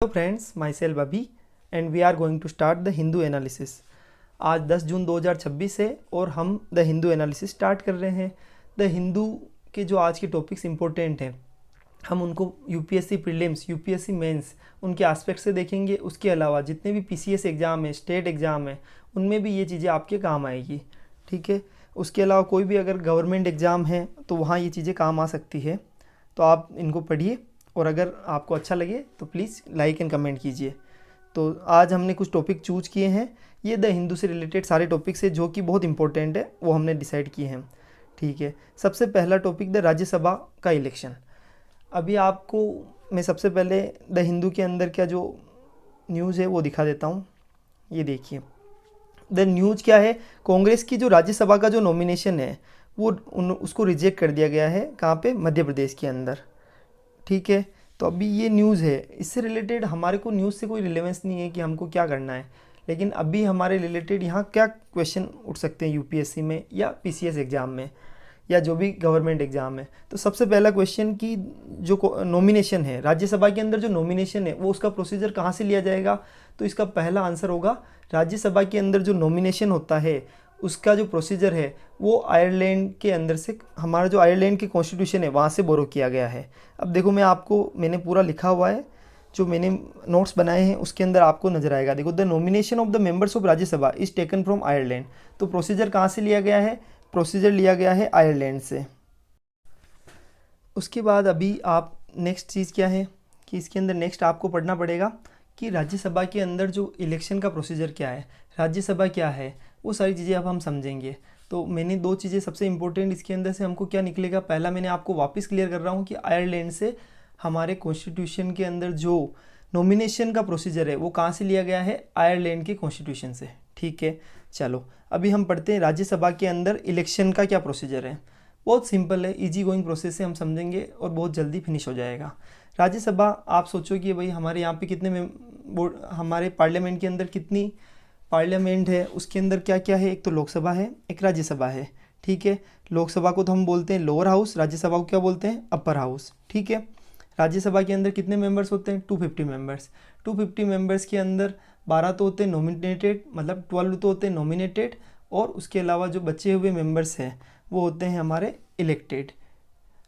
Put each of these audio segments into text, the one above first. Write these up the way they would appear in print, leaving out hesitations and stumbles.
Hello friends, myself Abhi and we are going to start the Hindu analysis. आज 10 जून 2026 है और हम द हिंदू एनालिसिस स्टार्ट कर रहे हैं। द हिंदू के जो आज के टॉपिक्स इंपॉर्टेंट हैं हम उनको यूपीएससी प्रीलिम्स, यूपीएससी मेंस उनके एस्पेक्ट से देखेंगे। उसके अलावा जितने भी पीसीएस एग्ज़ाम है, स्टेट एग्ज़ाम है, उनमें भी ये चीज़ें आपके काम आएगी। ठीक है। उसके अलावा कोई भी अगर गवर्नमेंट एग्ज़ाम है तो वहाँ ये चीज़ें काम आ सकती है, तो आप इनको पढ़िए और अगर आपको अच्छा लगे तो प्लीज़ लाइक एंड कमेंट कीजिए। तो आज हमने कुछ टॉपिक चूज किए हैं, ये द हिंदू से रिलेटेड सारे टॉपिक्स है जो कि बहुत इंपॉर्टेंट है, वो हमने डिसाइड किए हैं। ठीक है। सबसे पहला टॉपिक द राज्यसभा का इलेक्शन। अभी आपको मैं सबसे पहले द हिंदू के अंदर क्या जो न्यूज़ है वो दिखा देता हूँ। ये देखिए द न्यूज़ क्या है, कांग्रेस की जो राज्यसभा का जो नॉमिनेशन है वो उसको रिजेक्ट कर दिया गया है। कहाँ पे? मध्य प्रदेश के अंदर। ठीक है। तो अभी ये न्यूज़ है, इससे रिलेटेड हमारे को न्यूज़ से कोई रिलेवेंस नहीं है कि हमको क्या करना है, लेकिन अभी हमारे रिलेटेड यहाँ क्या क्वेश्चन उठ सकते हैं यूपीएससी में या पीसीएस एग्ज़ाम में या जो भी गवर्नमेंट एग्ज़ाम है। तो सबसे पहला क्वेश्चन की जो नॉमिनेशन है राज्यसभा के अंदर, जो नॉमिनेशन है वो उसका प्रोसीजर कहाँ से लिया जाएगा। तो इसका पहला आंसर होगा राज्यसभा के अंदर जो नॉमिनेशन होता है उसका जो प्रोसीजर है वो आयरलैंड के अंदर से, हमारा जो आयरलैंड की कॉन्स्टिट्यूशन है वहाँ से बोरो किया गया है। अब देखो मैंने पूरा लिखा हुआ है, जो मैंने नोट्स बनाए हैं उसके अंदर आपको नजर आएगा। देखो the nomination of the members of Rajya Sabha is taken from Ireland. तो प्रोसीजर कहाँ से लिया गया है? प्रोसीजर लिया गया है आयरलैंड से। उसके बाद अभी आप नेक्स्ट चीज़ क्या है कि इसके अंदर नेक्स्ट आपको पढ़ना पड़ेगा कि राज्यसभा के अंदर जो इलेक्शन का प्रोसीजर क्या है, राज्यसभा क्या है, वो सारी चीज़ें अब हम समझेंगे। तो मैंने दो चीज़ें सबसे इंपॉर्टेंट इसके अंदर से हमको क्या निकलेगा, पहला मैंने आपको वापस क्लियर कर रहा हूँ कि आयरलैंड से हमारे कॉन्स्टिट्यूशन के अंदर जो नॉमिनेशन का प्रोसीजर है वो कहाँ से लिया गया है? आयरलैंड के कॉन्स्टिट्यूशन से। ठीक है। चलो अभी हम पढ़ते हैं राज्यसभा के अंदर इलेक्शन का क्या प्रोसीजर है। बहुत सिंपल है, इजी गोइंग प्रोसेस से हम समझेंगे और बहुत जल्दी फिनिश हो जाएगा। राज्यसभा, आप सोचो कि भाई हमारे यहाँ पे कितने हमारे पार्लियामेंट के अंदर कितनी पार्लियामेंट है, उसके अंदर क्या क्या है, एक तो लोकसभा है, एक राज्यसभा है। ठीक है। लोकसभा को तो हम बोलते हैं लोअर हाउस, राज्यसभा को क्या बोलते हैं? Upper house. ठीक है। राज्यसभा के अंदर कितने मेंबर्स होते हैं? 250 मेंबर्स। 250 मेंबर्स के अंदर 12 तो होते हैं नॉमिनेटेड, मतलब 12 तो होते हैं नॉमिनेटेड, और उसके अलावा जो बचे हुए मेंबर्स हैं वो होते हैं हमारे इलेक्टेड।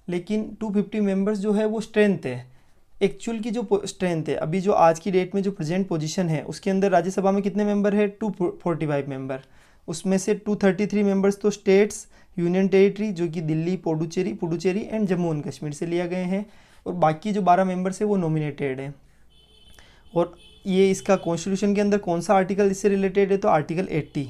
लेकिन 250 मेंबर्स जो है वो स्ट्रेंथ है, एक्चुअल की जो स्ट्रेंथ है अभी जो आज की डेट में जो प्रेजेंट पोजीशन है उसके अंदर राज्यसभा में कितने मेंबर है? 245 मेंबर। उसमें से 233 मेंबर्स तो स्टेट्स, यूनियन टेरिटरी जो कि दिल्ली, पुडुचेरी एंड जम्मू एंड कश्मीर से लिया गए हैं, और बाकी जो 12 मेंबर्स है वो नॉमिनेटेड है। और ये इसका कॉन्स्टिट्यूशन के अंदर कौन सा आर्टिकल इससे रिलेटेड है? तो आर्टिकल 80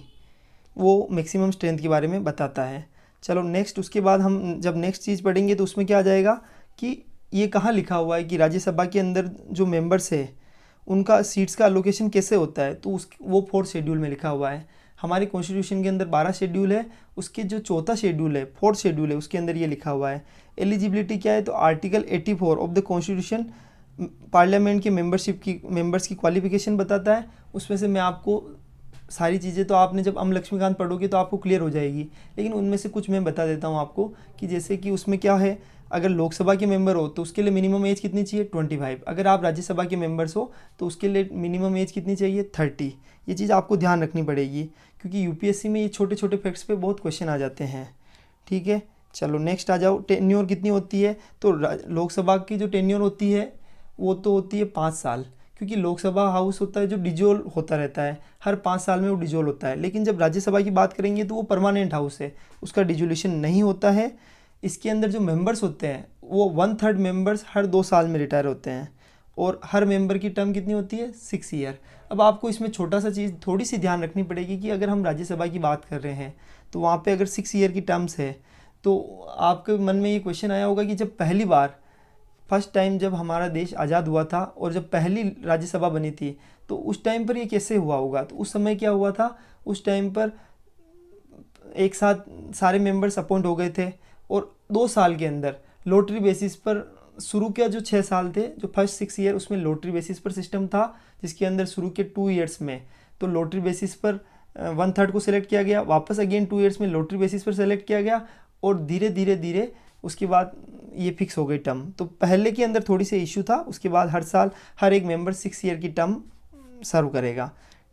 वो मैक्सिमम स्ट्रेंथ के बारे में बताता है। चलो नेक्स्ट, उसके बाद हम जब नेक्स्ट चीज़ पढ़ेंगे तो उसमें क्या आ जाएगा कि ये कहाँ लिखा हुआ है कि राज्यसभा के अंदर जो मेंबर्स है उनका सीट्स का एलोकेशन कैसे होता है। तो वो 4th शेड्यूल में लिखा हुआ है। हमारे कॉन्स्टिट्यूशन के अंदर 12 शेड्यूल है, उसके जो चौथा शेड्यूल है, 4th शेड्यूल है, उसके अंदर ये लिखा हुआ है। एलिजिबिलिटी क्या है? तो article 84 of the constitution parliament के मेंबर्स की क्वालिफिकेशन बताता है। उसमें से मैं आपको सारी चीज़ें तो आपने जब लक्ष्मीकांत पढ़ोगे तो आपको क्लियर हो जाएगी, लेकिन उनमें से कुछ मैं बता देता हूँ आपको कि जैसे कि उसमें क्या है, अगर लोकसभा के मेंबर हो तो उसके लिए मिनिमम एज कितनी चाहिए? 25। अगर आप राज्यसभा के मेंबर्स हो तो उसके लिए मिनिमम एज कितनी चाहिए? 30। ये चीज़ आपको ध्यान रखनी पड़ेगी क्योंकि यूपीएससी में ये छोटे छोटे फैक्ट्स पे बहुत क्वेश्चन आ जाते हैं। ठीक है। चलो नेक्स्ट आ जाओ। टेन्योर कितनी होती है? तो लोकसभा की जो टेन्योर होती है वो तो होती है 5 साल, क्योंकि लोकसभा हाउस होता है जो डिजोल होता रहता है, हर 5 साल में वो डिजोल होता है। लेकिन जब राज्यसभा की बात करेंगे तो वो परमानेंट हाउस है, उसका डिजोल्यूशन नहीं होता है। इसके अंदर जो मेंबर्स होते हैं वो 1/3 मेंबर्स हर 2 साल में रिटायर होते हैं, और हर मेंबर की टर्म कितनी होती है? 6 ईयर। अब आपको इसमें छोटा सा चीज़ थोड़ी सी ध्यान रखनी पड़ेगी कि अगर हम राज्यसभा की बात कर रहे हैं तो वहाँ पे अगर 6 ईयर की टर्म्स है तो आपके मन में ये क्वेश्चन आया होगा कि जब पहली बार फर्स्ट टाइम जब हमारा देश आज़ाद हुआ था और जब पहली राज्यसभा बनी थी तो उस टाइम पर ये कैसे हुआ होगा। तो उस समय क्या हुआ था, उस टाइम पर एक साथ सारे मेंबर्स अपॉइंट हो गए थे और 2 साल के अंदर लॉटरी बेसिस पर शुरू के जो 6 साल थे, जो फर्स्ट 6 ईयर उसमें लॉटरी बेसिस पर सिस्टम था, जिसके अंदर शुरू के 2 ईयर्स में तो लॉटरी बेसिस पर 1/3 को सिलेक्ट किया गया, वापस अगेन 2 ईयर्स में लॉटरी बेसिस पर सेलेक्ट किया गया, और धीरे धीरे उसके बाद ये फिक्स हो गई टर्म। तो पहले के अंदर थोड़ी सी इशू था, उसके बाद हर साल हर एक मेंबर 6 ईयर की टर्म सर्व करेगा।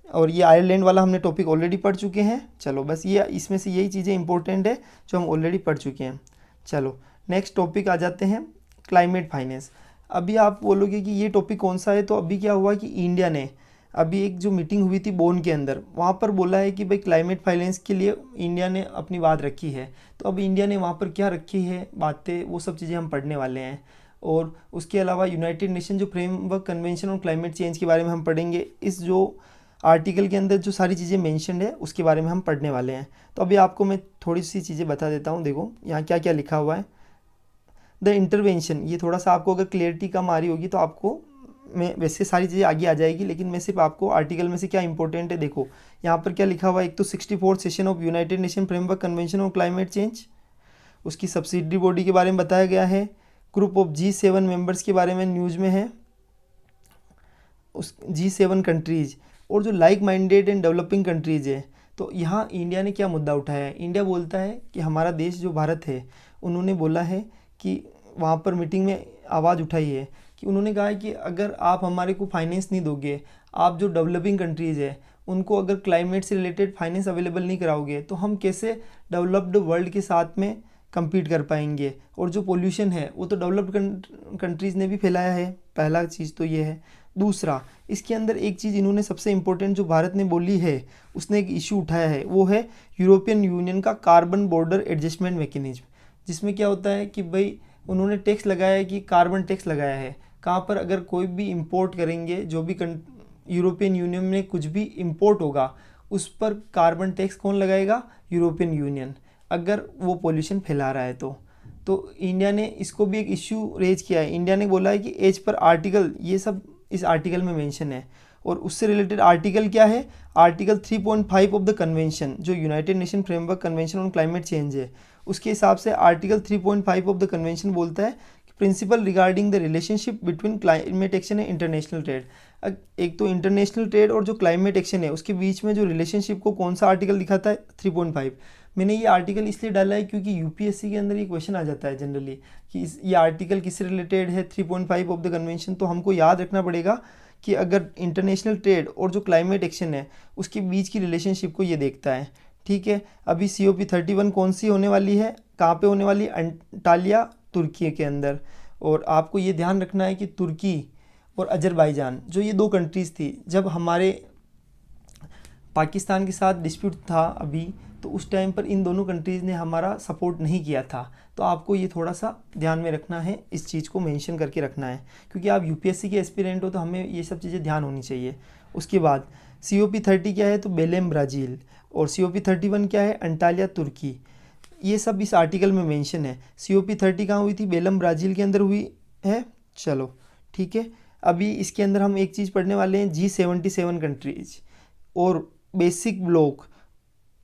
और ये आयरलैंड वाला हमने टॉपिक ऑलरेडी पढ़ चुके हैं। चलो बस ये इसमें से यही चीज़ें इंपॉर्टेंट है जो हम ऑलरेडी पढ़ चुके हैं। चलो नेक्स्ट टॉपिक आ जाते हैं, क्लाइमेट फाइनेंस। अभी आप बोलोगे कि ये टॉपिक कौन सा है, तो अभी क्या हुआ कि इंडिया ने अभी एक जो मीटिंग हुई थी बोन के अंदर, वहाँ पर बोला है कि भाई क्लाइमेट फाइनेंस के लिए इंडिया ने अपनी बात रखी है। तो अब इंडिया ने वहाँ पर क्या रखी है बातें, वो सब चीज़ें हम पढ़ने वाले हैं। और उसके अलावा यूनाइटेड नेशन जो framework convention on climate change के बारे में हम पढ़ेंगे। इस जो आर्टिकल के अंदर जो सारी चीज़ें मेंशन्ड है उसके बारे में हम पढ़ने वाले हैं। तो अभी आपको मैं थोड़ी सी चीज़ें बता देता हूँ। देखो यहाँ क्या क्या लिखा हुआ है। द इंटरवेंशन, ये थोड़ा सा आपको अगर क्लियरिटी कम आ रही होगी तो आपको मैं वैसे सारी चीज़ें आगे आ जाएगी, लेकिन मैं सिर्फ आपको आर्टिकल में से क्या इंपॉर्टेंट है देखो यहाँ पर क्या लिखा हुआ है। एक तो 64th session of United nation framework convention on climate change, उसकी सब्सिडरी बॉडी के बारे में बताया गया है। ग्रुप ऑफ G7 मेंबर्स के बारे में न्यूज़ में है, उस G7 कंट्रीज़ और जो like minded and developing countries है। तो यहाँ इंडिया ने क्या मुद्दा उठाया है, इंडिया बोलता है कि हमारा देश जो भारत है, उन्होंने बोला है कि वहाँ पर मीटिंग में आवाज़ उठाई है कि उन्होंने कहा है कि अगर आप हमारे को फाइनेंस नहीं दोगे, आप जो डेवलपिंग कंट्रीज़ है उनको अगर क्लाइमेट से रिलेटेड फाइनेंस अवेलेबल नहीं कराओगे, तो हम कैसे डेवलप्ड वर्ल्ड के साथ में compete कर पाएंगे। और जो पोल्यूशन है वो तो डेवलप्ड कंट्रीज़ ने भी फैलाया है, पहला चीज़ तो ये है। दूसरा, इसके अंदर एक चीज़ इन्होंने सबसे इम्पोर्टेंट जो भारत ने बोली है, उसने एक इशू उठाया है, वो है यूरोपियन यूनियन का कार्बन बॉर्डर एडजस्टमेंट मैकेनिज्म। जिसमें क्या होता है कि भाई उन्होंने टैक्स लगाया है कि कार्बन टैक्स लगाया है, कहाँ पर अगर कोई भी इंपोर्ट करेंगे, जो भी यूरोपियन यूनियन में कुछ भी इंपोर्ट होगा उस पर कार्बन टैक्स कौन लगाएगा, यूरोपियन यूनियन, अगर वो पोल्यूशन फैला रहा है तो इंडिया ने इसको भी एक इश्यू रेज किया है। इंडिया ने बोला है कि एज पर आर्टिकल, ये सब इस आर्टिकल में मेंशन है। और उससे रिलेटेड आर्टिकल क्या है, आर्टिकल 3.5 ऑफ द कन्वेंशन, जो United nation framework convention on climate change है, उसके हिसाब से आर्टिकल 3.5 ऑफ द कन्वेंशन बोलता है कि principle regarding the relationship between climate action and international trade. एक तो इंटरनेशनल ट्रेड और जो क्लाइमेट एक्शन है उसके बीच में जो रिलेशनशिप को कौन सा आर्टिकल दिखाता है, 3.5। मैंने ये आर्टिकल इसलिए डाला है क्योंकि यूपीएससी के अंदर ये क्वेश्चन आ जाता है जनरली कि ये आर्टिकल किससे रिलेटेड है, 3.5 ऑफ द कन्वेंशन। तो हमको याद रखना पड़ेगा कि अगर इंटरनेशनल ट्रेड और जो क्लाइमेट एक्शन है उसके बीच की रिलेशनशिप को ये देखता है। ठीक है, अभी COP31 कौन सी होने वाली है, कहाँ पे होने वाली है, अंटालिया तुर्की के अंदर। और आपको ये ध्यान रखना है कि तुर्की और अजरबैजान जो ये दो कंट्रीज़ थी, जब हमारे पाकिस्तान के साथ डिस्प्यूट था अभी, तो उस टाइम पर इन दोनों कंट्रीज़ ने हमारा सपोर्ट नहीं किया था। तो आपको ये थोड़ा सा ध्यान में रखना है, इस चीज़ को मेंशन करके रखना है, क्योंकि आप यूपीएससी के एस्पिरेंट हो तो हमें ये सब चीज़ें ध्यान होनी चाहिए। उसके बाद COP30 क्या है, तो बेलेम ब्राज़ील, और COP31 क्या है, अंटालिया तुर्की। ये सब इस आर्टिकल में मेंशन है। COP30 कहाँ हुई थी, बेलम ब्राज़ील के अंदर हुई है। चलो ठीक है, अभी इसके अंदर हम एक चीज़ पढ़ने वाले हैं, G77 कंट्रीज़ और बेसिक ब्लॉक,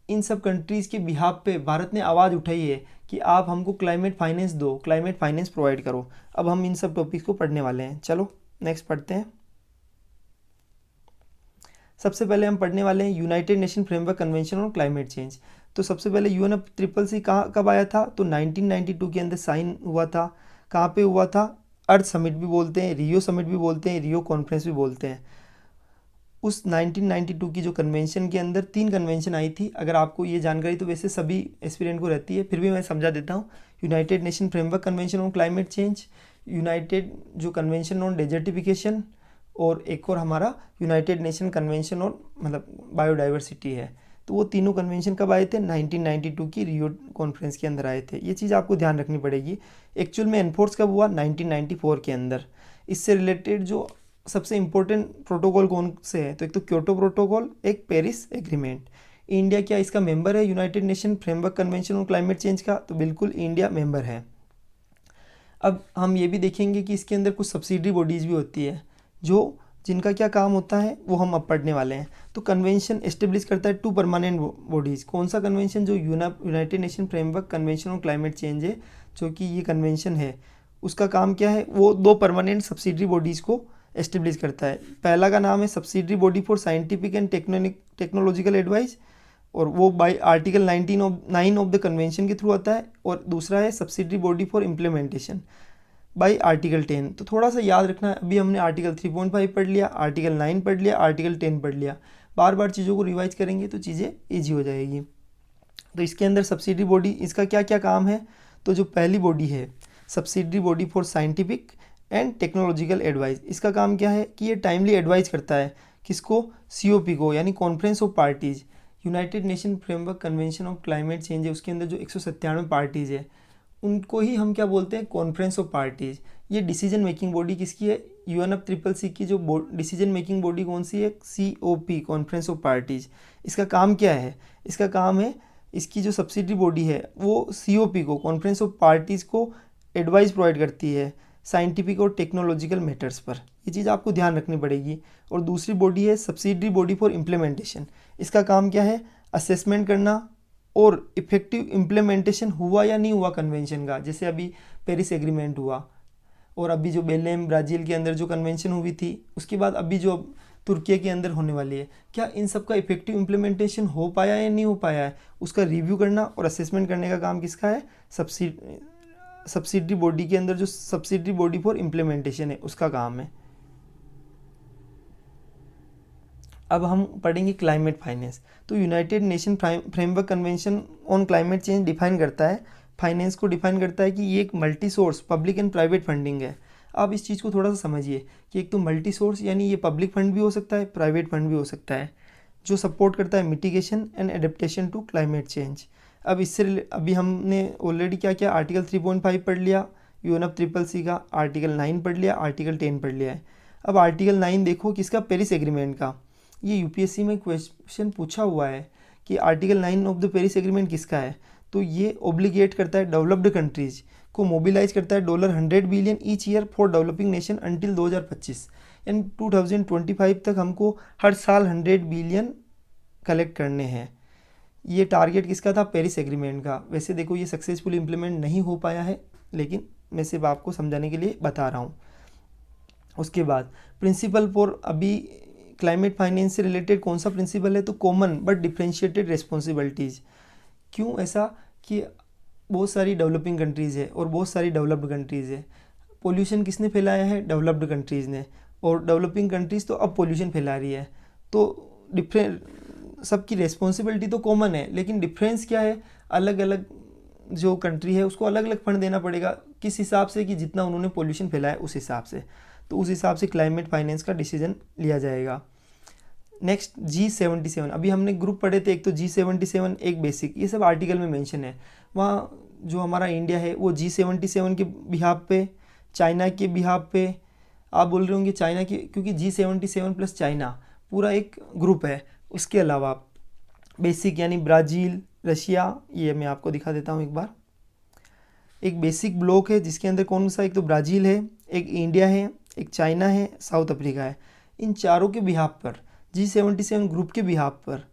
इन सब कंट्रीज़ के बिहाफ पे भारत ने आवाज़ उठाई है कि आप हमको क्लाइमेट फाइनेंस दो, क्लाइमेट फाइनेंस प्रोवाइड करो। अब हम इन सब टॉपिक्स को पढ़ने वाले हैं। चलो नेक्स्ट पढ़ते हैं। सबसे पहले हम पढ़ने वाले हैं United nation framework convention on climate change. तो सबसे पहले UNFCCC कब आया था, तो 1992 के अंदर साइन हुआ था। कहाँ पे हुआ था, अर्थ समिट भी बोलते हैं, रियो समिट भी बोलते हैं, रियो कॉन्फ्रेंस भी बोलते हैं। उस 1992 की जो कन्वेंशन के अंदर 3 कन्वेंशन आई थी। अगर आपको ये जानकारी तो वैसे सभी एस्पिरेंट को रहती है, फिर भी मैं समझा देता हूँ। United nation framework convention on climate change, United जो कन्वेंशन ऑन डेजर्टिफिकेशन, और एक और हमारा यूनाइटेड नेशन कन्वेंशन ऑन मतलब बायोडाइवर्सिटी है। तो वो तीनों कन्वेंशन कब आए थे, 1992 की रियो कॉन्फ्रेंस के अंदर आए थे। ये चीज़ आपको ध्यान रखनी पड़ेगी। एक्चुअल में एनफोर्स कब हुआ, 1994 के अंदर। इससे रिलेटेड जो सबसे इम्पोर्टेंट प्रोटोकॉल कौन से हैं, तो एक तो क्योटो प्रोटोकॉल, एक पेरिस एग्रीमेंट। इंडिया क्या इसका मेंबर है United nation framework convention on climate change का, तो बिल्कुल इंडिया मेंबर है। अब हम ये भी देखेंगे कि इसके अंदर कुछ सब्सिडरी बॉडीज़ भी होती है जो जिनका क्या काम होता है वो हम अब पढ़ने वाले हैं। तो कन्वेंशन एस्टेब्लिश करता है 2 परमानेंट बॉडीज़। कौन सा कन्वेंशन, जो United nation framework convention on climate change है, जो कि ये कन्वेंशन है, उसका काम क्या है, वो 2 परमानेंट सब्सिडरी बॉडीज़ को एस्टेब्लिश करता है। पहला का नाम है subsidiary body for scientific and technological advice, और वो by article 9 of the convention के थ्रू आता है, और दूसरा है subsidiary body for implementation by article 10। तो थोड़ा सा याद रखना है, अभी हमने आर्टिकल 3.5 पढ़ लिया, आर्टिकल 9 पढ़ लिया, आर्टिकल 10 पढ़ लिया, बार बार चीज़ों को रिवाइज करेंगे तो चीज़ें ईजी हो जाएगी। तो इसके अंदर सब्सिडरी बॉडी, इसका क्या क्या काम है, तो जो पहली बॉडी है subsidiary body for scientific and technological advice, इसका काम क्या है कि ये टाइमली एडवाइस करता है किसको, COP को, यानी conference of parties, United nation framework convention of climate change है, उसके अंदर जो 197 पार्टीज़ है उनको ही हम क्या बोलते हैं, कॉन्फ्रेंस ऑफ पार्टीज़। ये डिसीजन मेकिंग बॉडी किसकी है, UNFCCC की जो डिसीजन मेकिंग बॉडी कौन सी है, COP, कॉन्फ्रेंस ऑफ पार्टीज़। इसका काम क्या है, इसका काम है, इसकी जो सब्सिडरी बॉडी है वो COP को, कॉन्फ्रेंस ऑफ पार्टीज़ को एडवाइस प्रोवाइड करती है साइंटिफिक और टेक्नोलॉजिकल मैटर्स पर, ये चीज़ आपको ध्यान रखनी पड़ेगी। और दूसरी बॉडी है सब्सिडरी बॉडी फॉर इम्प्लीमेंटेशन, इसका काम क्या है, असेसमेंट करना और इफेक्टिव इम्प्लीमेंटेशन हुआ या नहीं हुआ कन्वेंशन का, जैसे अभी पेरिस एग्रीमेंट हुआ, और अभी जो बेलेम ब्राज़ील के अंदर जो कन्वेंशन हुई थी, उसके बाद अभी जो तुर्की के अंदर होने वाली है, क्या इन सब का इफेक्टिव इम्प्लीमेंटेशन हो पाया या नहीं हो पाया है, उसका रिव्यू करना और असेसमेंट करने का काम किसका है, सब्सिडरी बॉडी के अंदर जो सब्सिडरी बॉडी फॉर इम्प्लीमेंटेशन है उसका काम है। अब हम पढ़ेंगे क्लाइमेट फाइनेंस। तो United nation framework convention on climate change define करता है, फाइनेंस को डिफाइन करता है कि ये एक multi source public and private funding है। आप इस चीज़ को थोड़ा सा समझिए कि एक तो मल्टी सोर्स यानी ये पब्लिक फंड भी हो सकता है, प्राइवेट फंड भी हो सकता है, जो सपोर्ट करता है mitigation and adaptation to climate change. अब इससे अभी हमने ऑलरेडी क्या किया, आर्टिकल 3.5 पढ़ लिया UNFCCC का, आर्टिकल 9 पढ़ लिया, आर्टिकल 10 पढ़ लिया है। अब आर्टिकल 9 देखो किसका, पेरिस एग्रीमेंट का। ये UPSC में क्वेश्चन पूछा हुआ है कि article 9 of the Paris agreement किसका है, तो ये ओब्लिगेट करता है डेवलप्ड कंट्रीज को, मोबिलाइज करता है $100 billion each year for developing nation until 2025, यानी 2025 तक हमको हर साल 100 बिलियन कलेक्ट करने हैं। ये टारगेट किसका था, पेरिस एग्रीमेंट का। वैसे देखो ये सक्सेसफुली इम्प्लीमेंट नहीं हो पाया है, लेकिन मैं सिर्फ आपको समझाने के लिए बता रहा हूँ। उसके बाद प्रिंसिपल फॉर, अभी क्लाइमेट फाइनेंस से रिलेटेड कौन सा प्रिंसिपल है, तो कॉमन बट डिफरेंशिएटेड रिस्पॉन्सिबिलिटीज़। क्यों ऐसा कि बहुत सारी डेवलपिंग कंट्रीज़ है और बहुत सारी डेवलप्ड कंट्रीज़ है। पोल्यूशन किसने फैलाया है, डेवलप्ड कंट्रीज़ ने, और डेवलपिंग कंट्रीज़ तो अब पोल्यूशन फैला रही है। तो डिफरेंट, सबकी रिस्पॉन्सिबिलिटी तो कॉमन है, लेकिन डिफरेंस क्या है, अलग अलग जो कंट्री है उसको अलग अलग फंड देना पड़ेगा, किस हिसाब से कि जितना उन्होंने पोल्यूशन फैलाया उस हिसाब से। तो उस हिसाब से क्लाइमेट फाइनेंस का डिसीजन लिया जाएगा। नेक्स्ट G77, अभी हमने ग्रुप पढ़े थे, एक तो G77, एक बेसिक, ये सब आर्टिकल में मेंशन है। वहाँ जो हमारा इंडिया है वो G77 के बिहाफ पे, चाइना के बिहाफ पे, आप बोल रहे होंगे चाइना की, क्योंकि G77 प्लस चाइना पूरा एक ग्रुप है। उसके अलावा बेसिक यानी ब्राज़ील, रशिया, ये मैं आपको दिखा देता हूँ एक बार। एक बेसिक ब्लॉक है जिसके अंदर कौन सा, एक तो ब्राज़ील है, एक इंडिया है, एक चाइना है, साउथ अफ्रीका है। इन चारों के बिहाफ पर, G77 ग्रुप के बिहाफ पर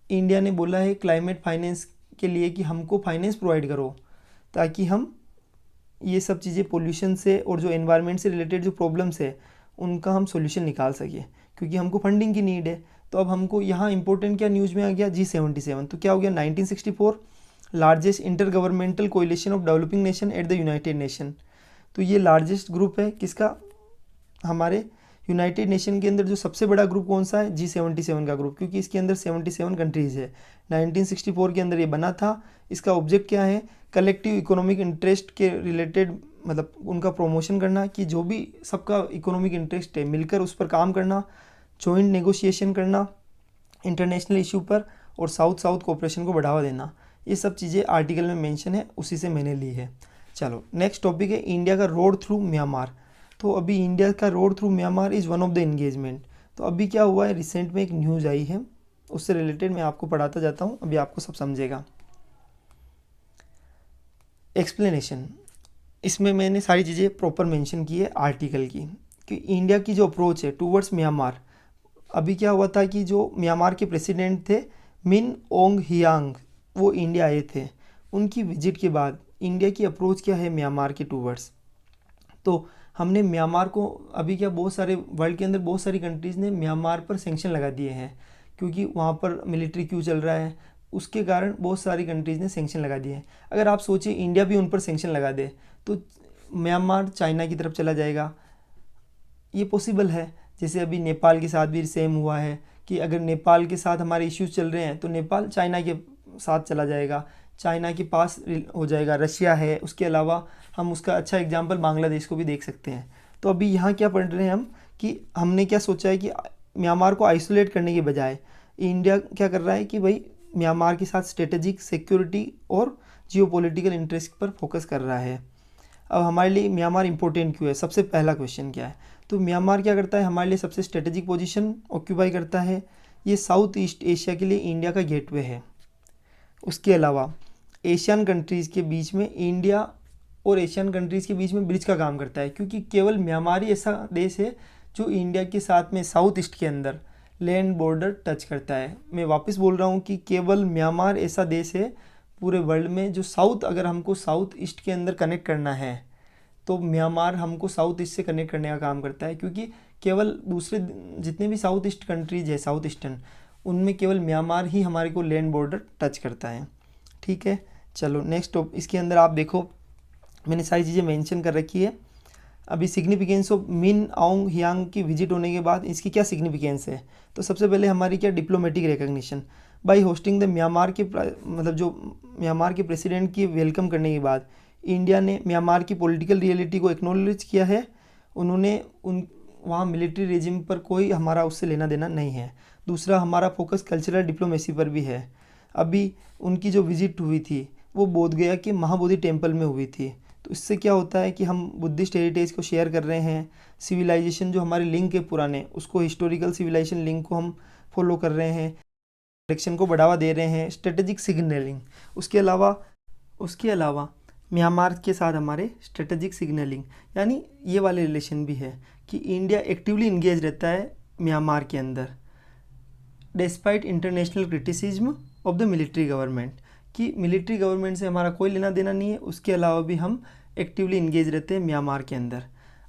इंडिया ने बोला है क्लाइमेट फाइनेंस के लिए कि हमको फाइनेंस प्रोवाइड करो, ताकि हम ये सब चीज़ें पोल्यूशन से और जो एनवायरनमेंट से रिलेटेड जो प्रॉब्लम्स है उनका हम सॉल्यूशन निकाल सकें, क्योंकि हमको फंडिंग की नीड है। तो अब हमको यहाँ इंपॉर्टेंट क्या न्यूज़ में आ गया, G77। तो क्या हो गया, 1964 largest inter governmental collision of developing nation at the United nation. तो ये लार्जेस्ट ग्रुप है किसका, हमारे यूनाइटेड नेशन के अंदर जो सबसे बड़ा ग्रुप कौन सा है, G77 का ग्रुप, क्योंकि इसके अंदर 77 कंट्रीज़ है। 1964 के अंदर ये बना था। इसका ऑब्जेक्ट क्या है, कलेक्टिव इकोनॉमिक इंटरेस्ट के रिलेटेड, मतलब उनका प्रमोशन करना, कि जो भी सबका इकोनॉमिक इंटरेस्ट है मिलकर उस पर काम करना, जॉइंट नेगोशिएशन करना इंटरनेशनल इशू पर, और साउथ साउथ कोऑपरेशन को बढ़ावा देना। ये सब चीज़ें आर्टिकल में मेंशन है, उसी से मैंने ली है। चलो नेक्स्ट टॉपिक है इंडिया का रोड थ्रू म्यांमार। तो अभी इंडिया का road through Myanmar is one of the engagement. तो अभी क्या हुआ है, रिसेंट में एक न्यूज़ आई है, उससे रिलेटेड मैं आपको पढ़ाता जाता हूँ, अभी आपको सब समझेगा। एक्सप्लेनेशन, इसमें मैंने सारी चीज़ें प्रॉपर मेंशन की है आर्टिकल की, कि इंडिया की जो अप्रोच है टूवर्ड्स म्यांमार। अभी क्या हुआ था कि जो म्यांमार के प्रेसिडेंट थे मिन ओंग ह्यांग, वो इंडिया आए थे। उनकी विजिट के बाद इंडिया की अप्रोच क्या है म्यांमार के टूवर्ड्स। तो हमने म्यांमार को, अभी क्या बहुत सारे वर्ल्ड के अंदर बहुत सारी कंट्रीज़ ने म्यांमार पर सैंक्शन लगा दिए हैं क्योंकि वहाँ पर मिलिट्री क्यू चल रहा है, उसके कारण बहुत सारी कंट्रीज़ ने सेंक्शन लगा दिए हैं। अगर आप सोचिए इंडिया भी उन पर सेंक्शन लगा दे तो म्यांमार चाइना की तरफ चला जाएगा, ये पॉसिबल है। जैसे अभी नेपाल के साथ भी सेम हुआ है कि अगर नेपाल के साथ हमारे इश्यूज चल रहे हैं तो नेपाल चाइना के साथ चला जाएगा, चाइना के पास हो जाएगा, रशिया है। उसके अलावा हम उसका अच्छा एग्जांपल बांग्लादेश को भी देख सकते हैं। तो अभी यहाँ क्या पढ़ रहे हैं हम कि हमने क्या सोचा है कि म्यांमार को आइसोलेट करने के बजाय इंडिया क्या कर रहा है कि भाई म्यांमार के साथ स्ट्रेटेजिक सिक्योरिटी और जियोपॉलिटिकल इंटरेस्ट पर फोकस कर रहा है। अब हमारे लिए म्यांमार इंपॉर्टेंट क्यों है, सबसे पहला क्वेश्चन क्या है। तो म्यांमार क्या करता है, हमारे लिए सबसे स्ट्रेटेजिक पोजीशन ऑक्यूपाई करता है। ये साउथ ईस्ट एशिया के लिए इंडिया का गेटवे है। उसके अलावा एशियन कंट्रीज़ के बीच में, इंडिया और एशियन कंट्रीज़ के बीच में ब्रिज का काम करता है, क्योंकि केवल म्यांमार ही ऐसा देश है जो इंडिया के साथ में साउथ ईस्ट के अंदर लैंड बॉर्डर टच करता है। मैं वापस बोल रहा हूँ कि केवल म्यांमार ऐसा देश है पूरे वर्ल्ड में जो अगर हमको साउथ ईस्ट के अंदर कनेक्ट करना है तो म्यांमार हमको साउथ ईस्ट से कनेक्ट करने का काम करता है, क्योंकि केवल दूसरे जितने भी साउथ ईस्ट कंट्रीज है, साउथ ईस्टर्न, उनमें केवल म्यांमार ही हमारे को लैंड बॉर्डर टच करता है। ठीक है, चलो नेक्स्ट इसके अंदर आप देखो मैंने सारी चीज़ें मेंशन कर रखी है। अभी सिग्निफिकेंस ऑफ मिन आउंग ह्यांग की विजिट होने के बाद इसकी क्या सिग्निफिकेंस है। तो सबसे पहले हमारी क्या diplomatic recognition by hosting the Myanmar के म्यांमार के प्रेसिडेंट की वेलकम करने के बाद इंडिया ने म्यांमार की पॉलिटिकल रियलिटी को एक्नॉलेज किया है। उन्होंने वहाँ मिलिट्री रेजिम पर कोई हमारा उससे लेना देना नहीं है। दूसरा, हमारा फोकस कल्चरल डिप्लोमेसी पर भी है। अभी उनकी जो विजिट हुई थी वो बोधगया के महाबोधि टेम्पल में हुई थी। तो इससे क्या होता है कि हम बुद्धिस्ट हेरिटेज को शेयर कर रहे हैं, सिविलाइजेशन जो हमारे लिंक है पुराने, उसको हिस्टोरिकल सिविलाइजेशन लिंक को हम फॉलो कर रहे हैं, डायरेक्शन को बढ़ावा दे रहे हैं, स्ट्रेटेजिक सिग्नलिंग। उसके अलावा म्यांमार के साथ हमारे स्ट्रेटेजिक सिग्नलिंग यानी ये वाले रिलेशन भी है कि इंडिया एक्टिवली इंगेज रहता है म्यांमार के अंदर despite international criticism of the military government, कि मिलिट्री गवर्नमेंट से हमारा कोई लेना देना नहीं है। उसके अलावा भी हम एक्टिवली इंगेज रहते हैं म्यांमार के अंदर।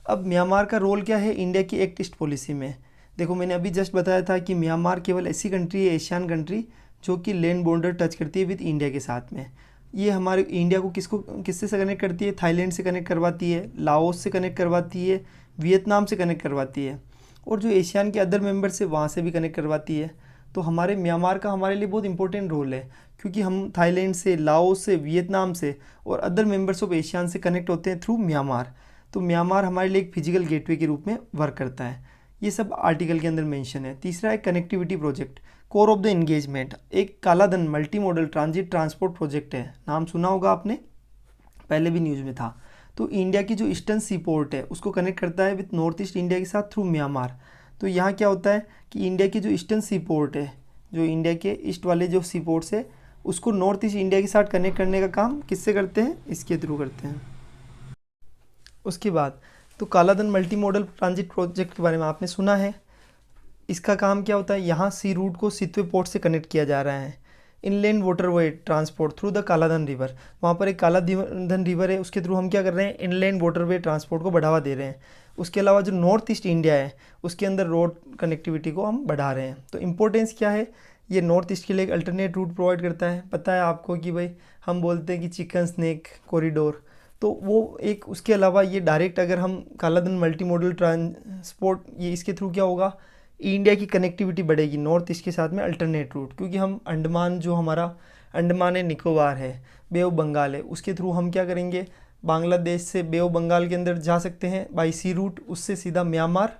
अब म्यांमार का रोल क्या है इंडिया की एक्ट ईस्ट पॉलिसी में। देखो मैंने अभी जस्ट बताया था कि म्यांमार केवल ऐसी कंट्री है, एशियन कंट्री, जो कि लैंड बॉर्डर टच करती है विद इंडिया के साथ में। ये हमारे इंडिया को किससे से कनेक्ट करती है, थाईलैंड से कनेक्ट करवाती है, लाओस से कनेक्ट करवाती है, वियतनाम से कनेक्ट करवाती है, और जो एशियन के अदर मेंबर्स है वहाँ से भी कनेक्ट करवाती है। तो हमारे म्यांमार का हमारे लिए बहुत इंपॉर्टेंट रोल है, क्योंकि हम थाईलैंड से, लाओस से, वियतनाम से और अदर मेंबर्स ऑफ एशियन से कनेक्ट होते हैं थ्रू म्यांमार। तो म्यांमार हमारे लिए एक फिजिकल गेटवे के रूप में वर्क करता है। ये सब आर्टिकल के अंदर मेंशन है। तीसरा है connectivity project, core of the engagement, एक कालाधन multi modal transit transport project है, नाम सुना होगा आपने, पहले भी न्यूज़ में था। तो इंडिया की जो ईस्टर्न सी पोर्ट है उसको कनेक्ट करता है विद नॉर्थ ईस्ट इंडिया के साथ थ्रू म्यांमार। तो यहाँ क्या होता है कि इंडिया की जो ईस्टर्न सी पोर्ट है, जो इंडिया के ईस्ट वाले जो सी पोर्ट्स है, उसको नॉर्थ ईस्ट इंडिया के साथ कनेक्ट करने का काम किससे करते हैं, इसके थ्रू करते हैं। उसके बाद तो कालाधन मल्टी मॉडल ट्रांजिट प्रोजेक्ट के बारे में आपने सुना है। इसका काम क्या होता है, यहाँ सी रूट को सितवे पोर्ट से कनेक्ट किया जा रहा है। Inland waterway transport through the कालाधन रिवर, वहाँ पर एक कालाधन रिवर है, उसके थ्रू हम क्या कर रहे हैं, इनलैंड वाटरवे ट्रांसपोर्ट को बढ़ावा दे रहे हैं। उसके अलावा जो नॉर्थ ईस्ट इंडिया है उसके अंदर रोड कनेक्टिविटी को हम बढ़ा रहे हैं। तो इम्पोर्टेंस क्या है, ये नॉर्थ ईस्ट के लिए एक अल्टरनेट रूट प्रोवाइड करता है। पता है आपको कि भाई हम बोलते हैं कि चिकन स्नैक कॉरिडोर, तो वो एक, उसके अलावा ये डायरेक्ट अगर हम कालाधन मल्टी मॉडल ट्रांसपोर्ट, ये इसके थ्रू क्या होगा, इंडिया की कनेक्टिविटी बढ़ेगी नॉर्थ ईस्ट के साथ में अल्टरनेट रूट। क्योंकि हम अंडमान, जो हमारा अंडमान एंड निकोबार है, बे ऑफ बंगाल है, उसके थ्रू हम क्या करेंगे, बांग्लादेश से बे ऑफ बंगाल के अंदर जा सकते हैं बाई सी रूट, उससे सीधा म्यांमार,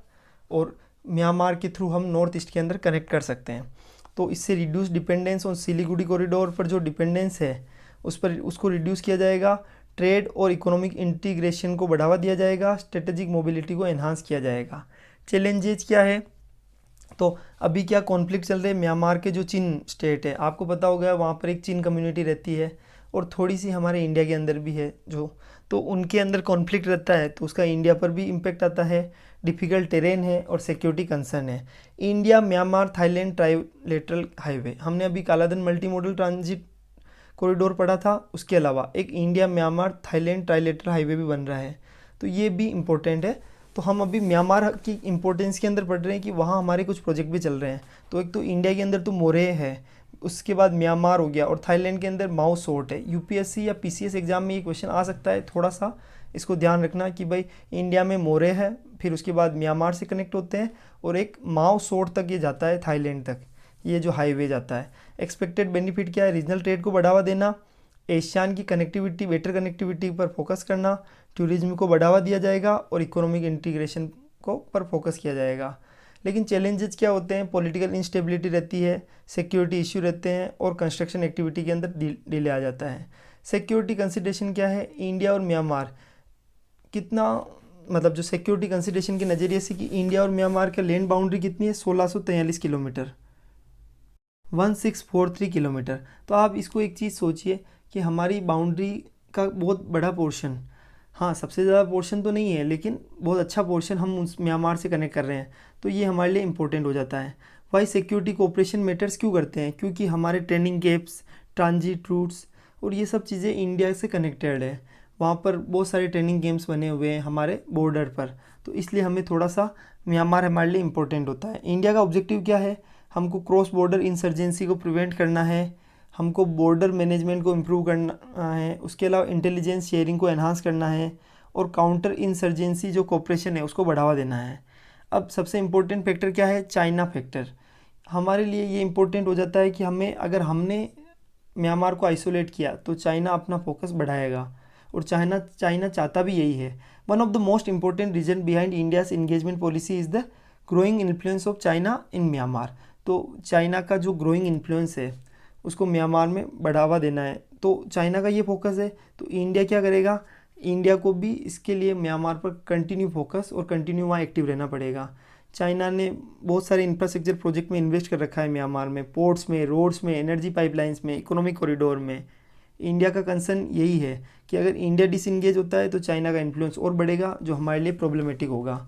और म्यांमार के थ्रू हम नॉर्थ ईस्ट के अंदर कनेक्ट कर सकते हैं। तो इससे reduce dependence on Siliguri corridor पर जो डिपेंडेंस है उसको रिड्यूस किया जाएगा, ट्रेड और इकोनॉमिक इंटीग्रेशन को बढ़ावा दिया जाएगा, स्ट्रेटेजिक मोबिलिटी को एनहांस किया जाएगा। चैलेंजेस क्या है, तो अभी क्या कॉन्फ्लिक्ट चल रहे हैं म्यांमार के जो चीन स्टेट है, आपको पता होगा वहाँ पर एक चीन कम्युनिटी रहती है और थोड़ी सी हमारे इंडिया के अंदर भी है जो, तो उनके अंदर कॉन्फ्लिक्ट रहता है, तो उसका इंडिया पर भी इम्पेक्ट आता है। डिफ़िकल्ट टेरेन है और सिक्योरिटी कंसर्न है। India Myanmar Thailand trilateral highway, हमने अभी कालाधन मल्टी मॉडल ट्रांजिट कॉरिडोर पढ़ा था, उसके अलावा एक India Myanmar Thailand trilateral highway भी बन रहा है, तो ये भी इम्पोर्टेंट है। तो हम अभी म्यांमार की इम्पोर्टेंस के अंदर पढ़ रहे हैं कि वहाँ हमारे कुछ प्रोजेक्ट भी चल रहे हैं। तो एक तो इंडिया के अंदर तो मोरे है, उसके बाद म्यांमार हो गया, और थाईलैंड के अंदर माओ सोट है। यूपीएससी या पीसीएस एग्जाम में ये क्वेश्चन आ सकता है, थोड़ा सा इसको ध्यान रखना कि भाई इंडिया में मोरे है, फिर उसके बाद म्यांमार से कनेक्ट होते हैं, और एक माओ सोट तक ये जाता है, थाईलैंड तक ये जो हाईवे जाता है। एक्सपेक्टेड बेनिफिट क्या है? रीजनल ट्रेड को बढ़ावा देना, एशियान की कनेक्टिविटी, बेटर कनेक्टिविटी पर फोकस करना, टूरिज्म को बढ़ावा दिया जाएगा, और इकोनॉमिक इंटीग्रेशन को पर फोकस किया जाएगा। लेकिन चैलेंजेस क्या होते हैं? पॉलिटिकल इंस्टेबिलिटी रहती है, सिक्योरिटी इश्यू रहते हैं, और कंस्ट्रक्शन एक्टिविटी के अंदर डिले आ जाता है। सिक्योरिटी कंसिडरेशन क्या है? इंडिया और म्यांमार कितना, मतलब जो सिक्योरिटी कंसिडरेशन के नज़रिए से कि इंडिया और म्यांमार का लैंड बाउंड्री कितनी है? 1643 किलोमीटर, 1643 किलोमीटर। तो आप इसको एक चीज़ सोचिए कि हमारी बाउंड्री का बहुत बड़ा पोर्शन, हाँ सबसे ज़्यादा पोर्शन तो नहीं है लेकिन बहुत अच्छा पोर्शन हम उस म्यांमार से कनेक्ट कर रहे हैं, तो ये हमारे लिए इंपॉर्टेंट हो जाता है। वाई सिक्योरिटी कोऑपरेशन मैटर्स क्यों करते हैं? क्योंकि हमारे ट्रेनिंग गैप्स, ट्रांजिट रूट्स और ये सब चीज़ें इंडिया से कनेक्टेड है। वहाँ पर बहुत सारे ट्रेनिंग गेम्स बने हुए हैं हमारे बॉर्डर पर, तो इसलिए हमें थोड़ा सा म्यांमार हमारे लिए इम्पोर्टेंट होता है। इंडिया का ऑब्जेक्टिव क्या है? हमको क्रॉस बॉर्डर इंसर्जेंसी को प्रिवेंट करना है, हमको बॉर्डर मैनेजमेंट को इम्प्रूव करना है, उसके अलावा इंटेलिजेंस शेयरिंग को एनहांस करना है, और काउंटर इंसर्जेंसी जो कोऑपरेशन है उसको बढ़ावा देना है। अब सबसे इम्पोर्टेंट फैक्टर क्या है? China factor. हमारे लिए ये इम्पोर्टेंट हो जाता है कि हमें, अगर हमने म्यांमार को आइसोलेट किया तो चाइना अपना फोकस बढ़ाएगा, और चाइना चाहता भी यही है। One of the most important reason behind India's engagement policy is the growing influence of China in Myanmar. तो चाइना का जो ग्रोइंग इन्फ्लुएंस है उसको म्यांमार में बढ़ावा देना है, तो चाइना का ये फोकस है। तो इंडिया क्या करेगा? इंडिया को भी इसके लिए म्यांमार पर कंटिन्यू फोकस और कंटिन्यू वहाँ एक्टिव रहना पड़ेगा। चाइना ने बहुत सारे इंफ्रास्ट्रक्चर प्रोजेक्ट में इन्वेस्ट कर रखा है म्यांमार में, पोर्ट्स में, रोड्स में, एनर्जी पाइपलाइंस में, इकोनॉमिक कॉरिडोर में। इंडिया का कंसर्न यही है कि अगर इंडिया डिसएंगेज होता है तो चाइना का इन्फ्लुएंस और बढ़ेगा, जो हमारे लिए प्रॉब्लमेटिक होगा।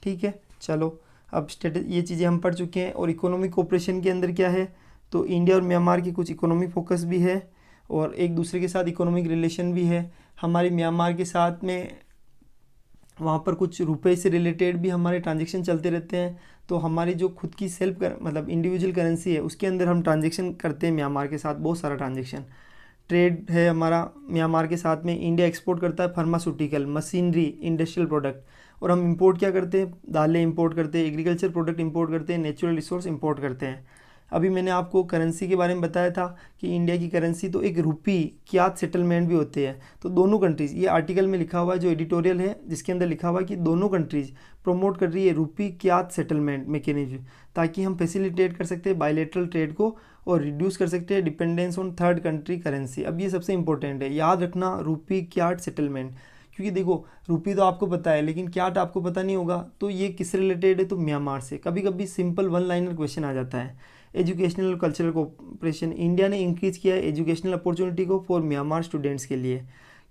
ठीक है, चलो अब ये चीज़ें हम पढ़ चुके हैं। और इकोनॉमिक कोऑपरेशन के अंदर क्या है? तो इंडिया और म्यांमार की कुछ इकोनॉमिक फोकस भी है, और एक दूसरे के साथ इकोनॉमिक रिलेशन भी है। हमारी म्यांमार के साथ में वहाँ पर कुछ रुपए से रिलेटेड भी हमारे ट्रांजेक्शन चलते रहते हैं। तो हमारी जो खुद की मतलब इंडिविजुअल करेंसी है उसके अंदर हम ट्रांजेक्शन करते हैं म्यांमार के साथ, बहुत सारा ट्रांजेक्शन। ट्रेड है हमारा म्यांमार के साथ में। इंडिया एक्सपोर्ट करता है फार्मास्यूटिकल, मशीनरी, इंडस्ट्रियल प्रोडक्ट, और हम इंपोर्ट क्या करते हैं? दालें इंपोर्ट करते हैं, एग्रीकल्चर प्रोडक्ट इंपोर्ट करते हैं, नेचुरल रिसोर्स इंपोर्ट करते हैं। अभी मैंने आपको करेंसी के बारे में बताया था कि इंडिया की करेंसी तो एक रुपी क्यात सेटलमेंट भी होते हैं। तो दोनों कंट्रीज़, ये आर्टिकल में लिखा हुआ है जो एडिटोरियल है जिसके अंदर लिखा हुआ है कि दोनों कंट्रीज़ प्रमोट कर रही है रुपी क्यात सेटलमेंट मैकेनिज्म, ताकि हम फैसिलिटेट कर सकते हैं बायलैटरल ट्रेड को और रिड्यूस कर सकते हैं dependence on third country currency. अब ये सबसे इंपॉर्टेंट है, याद रखना, रुपी क्याट सेटलमेंट। क्योंकि देखो रुपी तो आपको पता है लेकिन क्याट आपको पता नहीं होगा, तो ये किससे रिलेटेड है? तो म्यांमार से। कभी कभी सिंपल वन लाइनर क्वेश्चन आ जाता है। एजुकेशनल और कल्चरल कोऑपरेशन, इंडिया ने इंक्रीज़ किया है एजुकेशनल अपॉर्चुनिटी को फॉर म्यांमार स्टूडेंट्स के लिए।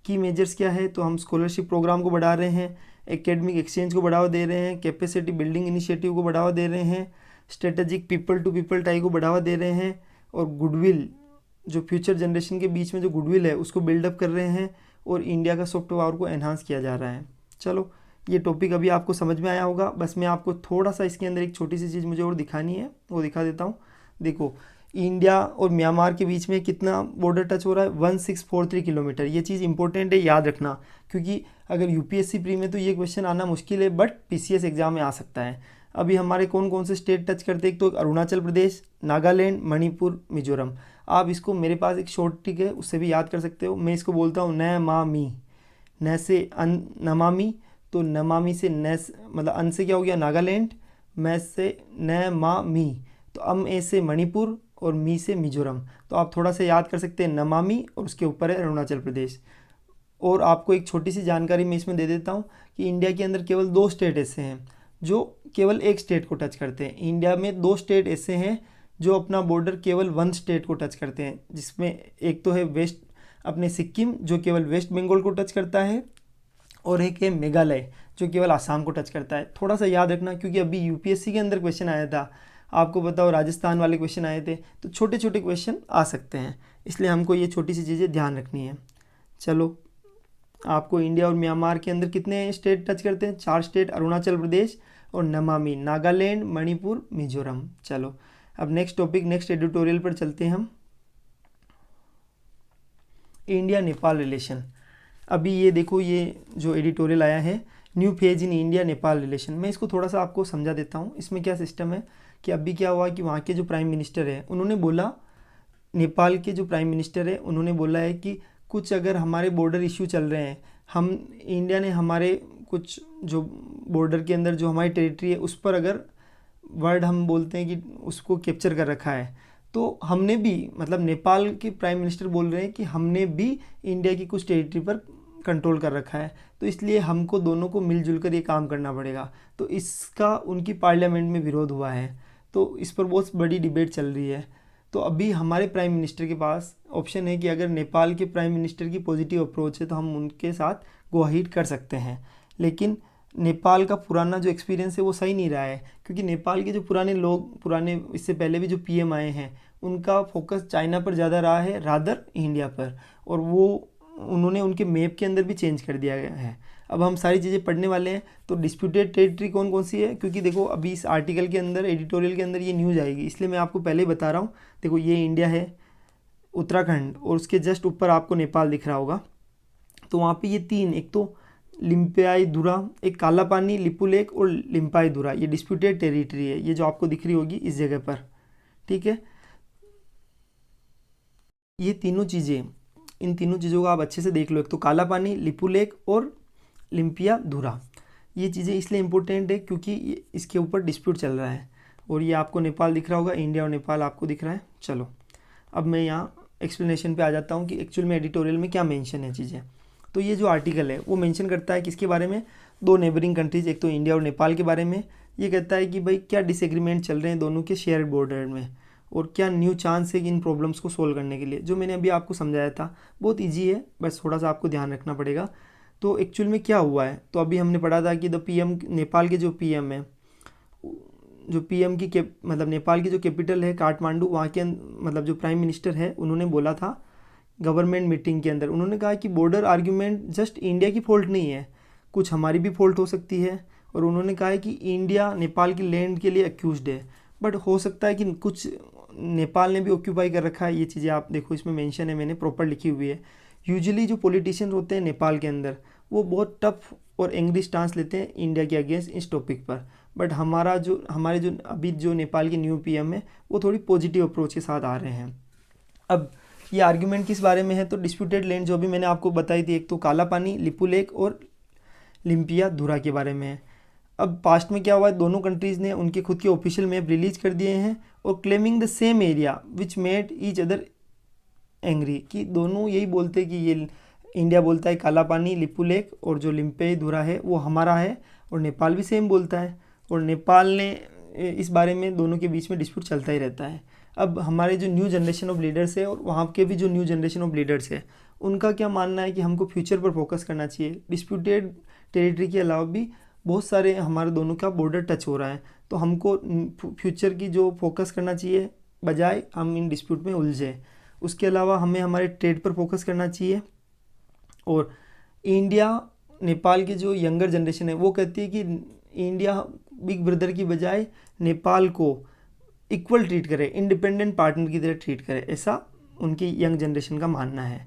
की मेजर्स क्या है? तो हम स्कॉलरशिप प्रोग्राम को बढ़ा रहे हैं, एकेडमिक एक्सचेंज को बढ़ावा दे रहे हैं, कैपेसिटी बिल्डिंग इनिशिएटिव को बढ़ावा दे रहे हैं, strategic people to people tie को बढ़ावा दे रहे हैं, और गुडविल, जो फ्यूचर जनरेशन के बीच में जो गुडविल है उसको बिल्डअप कर रहे हैं, और इंडिया का सॉफ्ट पावर को एनहांस किया जा रहा है। चलो ये टॉपिक अभी आपको समझ में आया होगा। बस मैं आपको थोड़ा सा इसके अंदर एक छोटी सी चीज़ मुझे और दिखानी है, वो दिखा देता हूँ। देखो इंडिया और म्यांमार के बीच में कितना बॉर्डर टच हो रहा है? 1643 किलोमीटर। ये चीज़ इंपॉर्टेंट है, याद रखना, क्योंकि अगर यूपीएससी प्री में तो ये क्वेश्चन आना मुश्किल है, बट पीसीएस एग्जाम में आ सकता है। अभी हमारे कौन कौन से स्टेट टच करते हैं? एक तो अरुणाचल प्रदेश, नागालैंड, मणिपुर, मिजोरम। आप इसको, मेरे पास एक शॉर्ट ट्रिक है उससे भी याद कर सकते हो। मैं इसको बोलता हूँ नमामि, न से अन नमामि, तो नमामि से न, मतलब अन से क्या हो गया? नागालैंड, मैं से नमामि, तो अम ए से मणिपुर, और मी से मिजोरम। तो आप थोड़ा सा याद कर सकते हैं नमामि, और उसके ऊपर है अरुणाचल प्रदेश। और आपको एक छोटी सी जानकारी मैं इसमें दे देता हूँ कि इंडिया के अंदर केवल 2 स्टेट ऐसे हैं जो केवल एक स्टेट को टच करते हैं। इंडिया में 2 स्टेट ऐसे हैं जो अपना बॉर्डर केवल 1 स्टेट को टच करते हैं, जिसमें एक तो है वेस्ट, अपने सिक्किम, जो केवल वेस्ट बंगाल को टच करता है, और एक है मेघालय जो केवल आसाम को टच करता है। थोड़ा सा याद रखना, क्योंकि अभी यूपीएससी के अंदर क्वेश्चन आया था, आपको बताओ राजस्थान वाले क्वेश्चन आए थे, तो छोटे छोटे क्वेश्चन आ सकते हैं, इसलिए हमको ये छोटी सी चीज़ें ध्यान रखनी है। चलो आपको इंडिया और म्यांमार के अंदर कितने स्टेट टच करते हैं? 4 स्टेट, अरुणाचल प्रदेश और नमामि, नागालैंड, मणिपुर, मिजोरम। चलो अब नेक्स्ट टॉपिक, नेक्स्ट एडिटोरियल पर चलते हैं हम। India Nepal relation. अभी ये देखो, ये जो एडिटोरियल आया है, new phase in India Nepal relation, मैं इसको थोड़ा सा आपको समझा देता हूँ। इसमें क्या सिस्टम है कि अभी क्या हुआ कि वहाँ के जो प्राइम मिनिस्टर है उन्होंने बोला, नेपाल के जो प्राइम मिनिस्टर है उन्होंने बोला है कि कुछ अगर हमारे बॉर्डर इश्यू चल रहे हैं, हम इंडिया ने हमारे कुछ जो बॉर्डर के अंदर जो हमारी टेरिटरी है उस पर अगर वर्ड हम बोलते हैं कि उसको कैप्चर कर रखा है, तो हमने भी, मतलब नेपाल के प्राइम मिनिस्टर बोल रहे हैं कि हमने भी इंडिया की कुछ टेरिटरी पर कंट्रोल कर रखा है, तो इसलिए हमको दोनों को मिलजुल कर ये काम करना पड़ेगा। तो इसका उनकी पार्लियामेंट में विरोध हुआ है, तो इस पर बहुत बड़ी डिबेट चल रही है। तो अभी हमारे प्राइम मिनिस्टर के पास ऑप्शन है कि अगर नेपाल के प्राइम मिनिस्टर की पॉजिटिव अप्रोच है तो हम उनके साथ गो अहीड कर सकते हैं। लेकिन नेपाल का पुराना जो एक्सपीरियंस है वो सही नहीं रहा है, क्योंकि नेपाल के जो पुराने इससे पहले भी जो पीएम आए हैं उनका फोकस चाइना पर ज़्यादा रहा है रादर इंडिया पर, और वो उन्होंने उनके मैप के अंदर भी चेंज कर दिया गया है। अब हम सारी चीज़ें पढ़ने वाले हैं। तो डिस्प्यूटेड टेरिटरी कौन कौन सी है, क्योंकि देखो अभी इस आर्टिकल के अंदर, एडिटोरियल के अंदर ये न्यूज़ आएगी, इसलिए मैं आपको पहले ही बता रहा हूँ। देखो ये इंडिया है, उत्तराखंड, और उसके जस्ट ऊपर आपको नेपाल दिख रहा होगा। तो वहाँ पे ये 3, एक तो लिम्पियाई-धुरा, एक काला पानी, लिपुलेक और लिम्पियाई-धुरा, ये डिस्प्यूटेड टेरिटरी है, ये जो आपको दिख रही होगी इस जगह पर, ठीक है। ये तीनों चीज़ें, इन तीनों चीज़ों को आप अच्छे से देख लो। एक तो काला पानी, लिपुलेक और लिम्पियाई-धुरा, ये चीज़ें इसलिए इम्पोर्टेंट है क्योंकि इसके ऊपर डिस्प्यूट चल रहा है। और ये आपको नेपाल दिख रहा होगा, इंडिया और नेपाल आपको दिख रहा है। चलो अब मैं यहाँ एक्सप्लेनेशन पे आ जाता हूँ कि एक्चुअल में एडिटोरियल में क्या मेंशन है चीज़ें। तो ये जो आर्टिकल है वो मेंशन करता है किसके बारे में? 2 नेबरिंग कंट्रीज़, एक तो इंडिया और नेपाल के बारे में। ये कहता है कि भाई क्या डिसएग्रीमेंट चल रहे हैं दोनों के शेयर बॉर्डर में, और क्या न्यू चांस है कि इन प्रॉब्लम्स को सोल्व करने के लिए। जो मैंने अभी आपको समझाया था बहुत ईजी है, बस थोड़ा सा आपको ध्यान रखना पड़ेगा। तो एक्चुअल में क्या हुआ है, तो अभी हमने पढ़ा था कि पीएम, नेपाल के जो पीएम है, जो पीएम की मतलब नेपाल की जो कैपिटल है काठमांडू, वहाँ के मतलब जो प्राइम मिनिस्टर है उन्होंने बोला था गवर्नमेंट मीटिंग के अंदर, उन्होंने कहा कि बॉर्डर आर्ग्यूमेंट जस्ट इंडिया की फॉल्ट नहीं है, कुछ हमारी भी फॉल्ट हो सकती है। और उन्होंने कहा है कि इंडिया नेपाल की लैंड के लिए अक्यूज्ड है, बट हो सकता है कि कुछ नेपाल ने भी ऑक्यूपाई कर रखा है। ये चीज़ें आप देखो, इसमें मेंशन है, मैंने प्रॉपर लिखी हुई है। यूजुअली जो पॉलिटिशियन होते हैं नेपाल के अंदर वो बहुत टफ और एंग्री स्टांस लेते हैं इंडिया के अगेंस्ट इस टॉपिक पर, बट हमारे जो अभी जो नेपाल के न्यू पीएम है वो थोड़ी पॉजिटिव अप्रोच के साथ आ रहे हैं। अब ये आर्ग्यूमेंट किस बारे में है, तो डिस्प्यूटेड लैंड जो भी मैंने आपको बताई थी, एक तो काला पानी, लिपुलेक और लिम्पियाई-धुरा के बारे में है। अब पास्ट में क्या हुआ है, दोनों कंट्रीज़ ने उनके खुद के ऑफिशियल मैप रिलीज कर दिए हैं और claiming the same area which made each other angry, कि दोनों यही बोलते हैं कि ये इंडिया बोलता है काला पानी, लिपुलेक और जो लिम्पियाई-धुरा है वो हमारा है, और नेपाल भी सेम बोलता है, और नेपाल ने इस बारे में दोनों के बीच में डिस्प्यूट चलता ही रहता है। अब हमारे जो न्यू जनरेशन ऑफ लीडर्स है और वहाँ के भी जो न्यू जनरेशन ऑफ लीडर्स है उनका क्या मानना है कि हमको फ्यूचर पर फोकस करना चाहिए। डिस्प्यूटेड टेरिटरी के अलावा भी बहुत सारे हमारे दोनों का बॉर्डर टच हो रहा है, तो हमको फ्यूचर की जो फोकस करना चाहिए बजाय हम इन डिस्प्यूट में उलझे। उसके अलावा हमें हमारे ट्रेड पर फोकस करना चाहिए। और इंडिया नेपाल की जो यंगर जनरेशन है वो कहती है कि इंडिया बिग ब्रदर की बजाय नेपाल को इक्वल ट्रीट करे, इंडिपेंडेंट पार्टनर की तरह ट्रीट करे, ऐसा उनकी यंग जनरेशन का मानना है।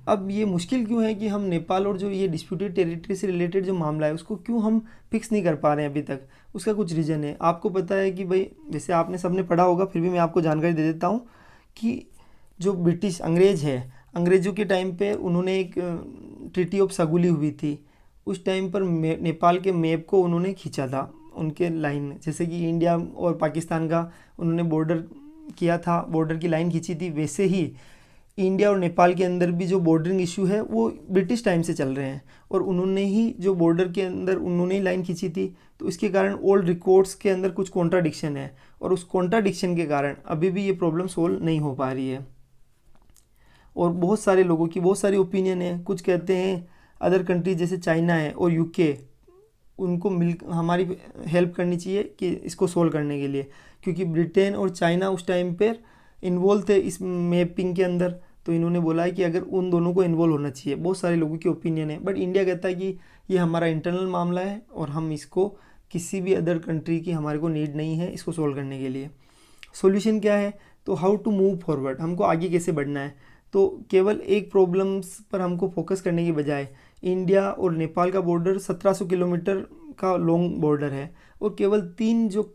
अब ये मुश्किल क्यों है कि हम नेपाल और जो ये डिस्प्यूटेड टेरिटरी से रिलेटेड जो मामला है उसको क्यों हम फिक्स नहीं कर पा रहे हैं अभी तक? उसका कुछ रीज़न है। आपको पता है कि भाई, जैसे आपने सबने पढ़ा होगा, फिर भी मैं आपको जानकारी दे देता हूँ कि जो ब्रिटिश अंग्रेज़ है, अंग्रेज़ों के टाइम पे उन्होंने एक ट्रीटी ऑफ सगुली हुई थी। उस टाइम पर नेपाल के मैप को उन्होंने खींचा था उनके लाइन, जैसे कि इंडिया और पाकिस्तान का उन्होंने बॉर्डर किया था, बॉर्डर की लाइन खींची थी, वैसे ही इंडिया और नेपाल के अंदर भी जो बॉर्डरिंग इशू है वो ब्रिटिश टाइम से चल रहे हैं, और उन्होंने ही जो बॉर्डर के अंदर उन्होंने ही लाइन खींची थी। तो इसके कारण ओल्ड रिकॉर्ड्स के अंदर कुछ कॉन्ट्राडिक्शन है, और उस कॉन्ट्राडिक्शन के कारण अभी भी ये प्रॉब्लम सोल्व नहीं हो पा रही है। और बहुत सारे लोगों की बहुत सारी ओपिनियन है। कुछ कहते हैं अदर कंट्रीज जैसे चाइना है और यूके, उनको हमारी हेल्प करनी चाहिए कि इसको सोल्व करने के लिए, क्योंकि ब्रिटेन और चाइना उस टाइम पर इन्वॉल्व थे इस मैपिंग के अंदर। तो इन्होंने बोला है कि अगर उन दोनों को इन्वॉल्व होना चाहिए। बहुत सारे लोगों की ओपिनियन है, बट इंडिया कहता है कि ये हमारा इंटरनल मामला है और हम इसको किसी भी अदर कंट्री की हमारे को नीड नहीं है इसको सॉल्व करने के लिए। सॉल्यूशन क्या है? तो हाउ टू मूव फॉरवर्ड, हमको आगे कैसे बढ़ना है। तो केवल एक प्रॉब्लम्स पर हमको फोकस करने की बजाय इंडिया और नेपाल का बॉर्डर 1700 किलोमीटर का लॉन्ग बॉर्डर है और केवल 3 जो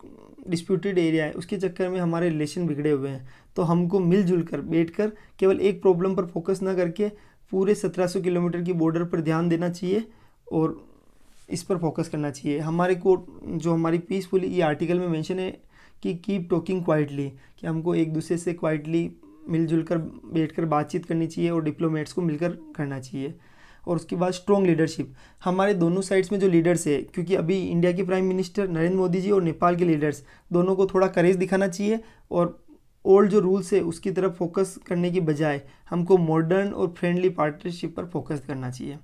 डिस्प्यूटेड एरिया है उसके चक्कर में हमारे रिलेशन बिगड़े हुए हैं। तो हमको मिलजुल कर बैठ कर केवल एक प्रॉब्लम पर फोकस ना करके पूरे 1700 किलोमीटर की बॉर्डर पर ध्यान देना चाहिए और इस पर फोकस करना चाहिए। हमारे को जो हमारी पीसफुली ये आर्टिकल में मेंशन है कि कीप टॉकिंग क्वाइटली, कि हमको एक दूसरे से क्वाइटली मिलजुल कर बैठ कर बातचीत करनी चाहिए और डिप्लोमेट्स को मिलकर करना चाहिए। और उसके बाद स्ट्रॉन्ग लीडरशिप, हमारे दोनों साइड्स में जो लीडर्स है, क्योंकि अभी इंडिया के प्राइम मिनिस्टर नरेंद्र मोदी जी और नेपाल के लीडर्स दोनों को थोड़ा करेज दिखाना चाहिए और ओल्ड जो रूल्स है उसकी तरफ फोकस करने की बजाय हमको मॉडर्न और फ्रेंडली पार्टनरशिप पर फोकस करना चाहिए।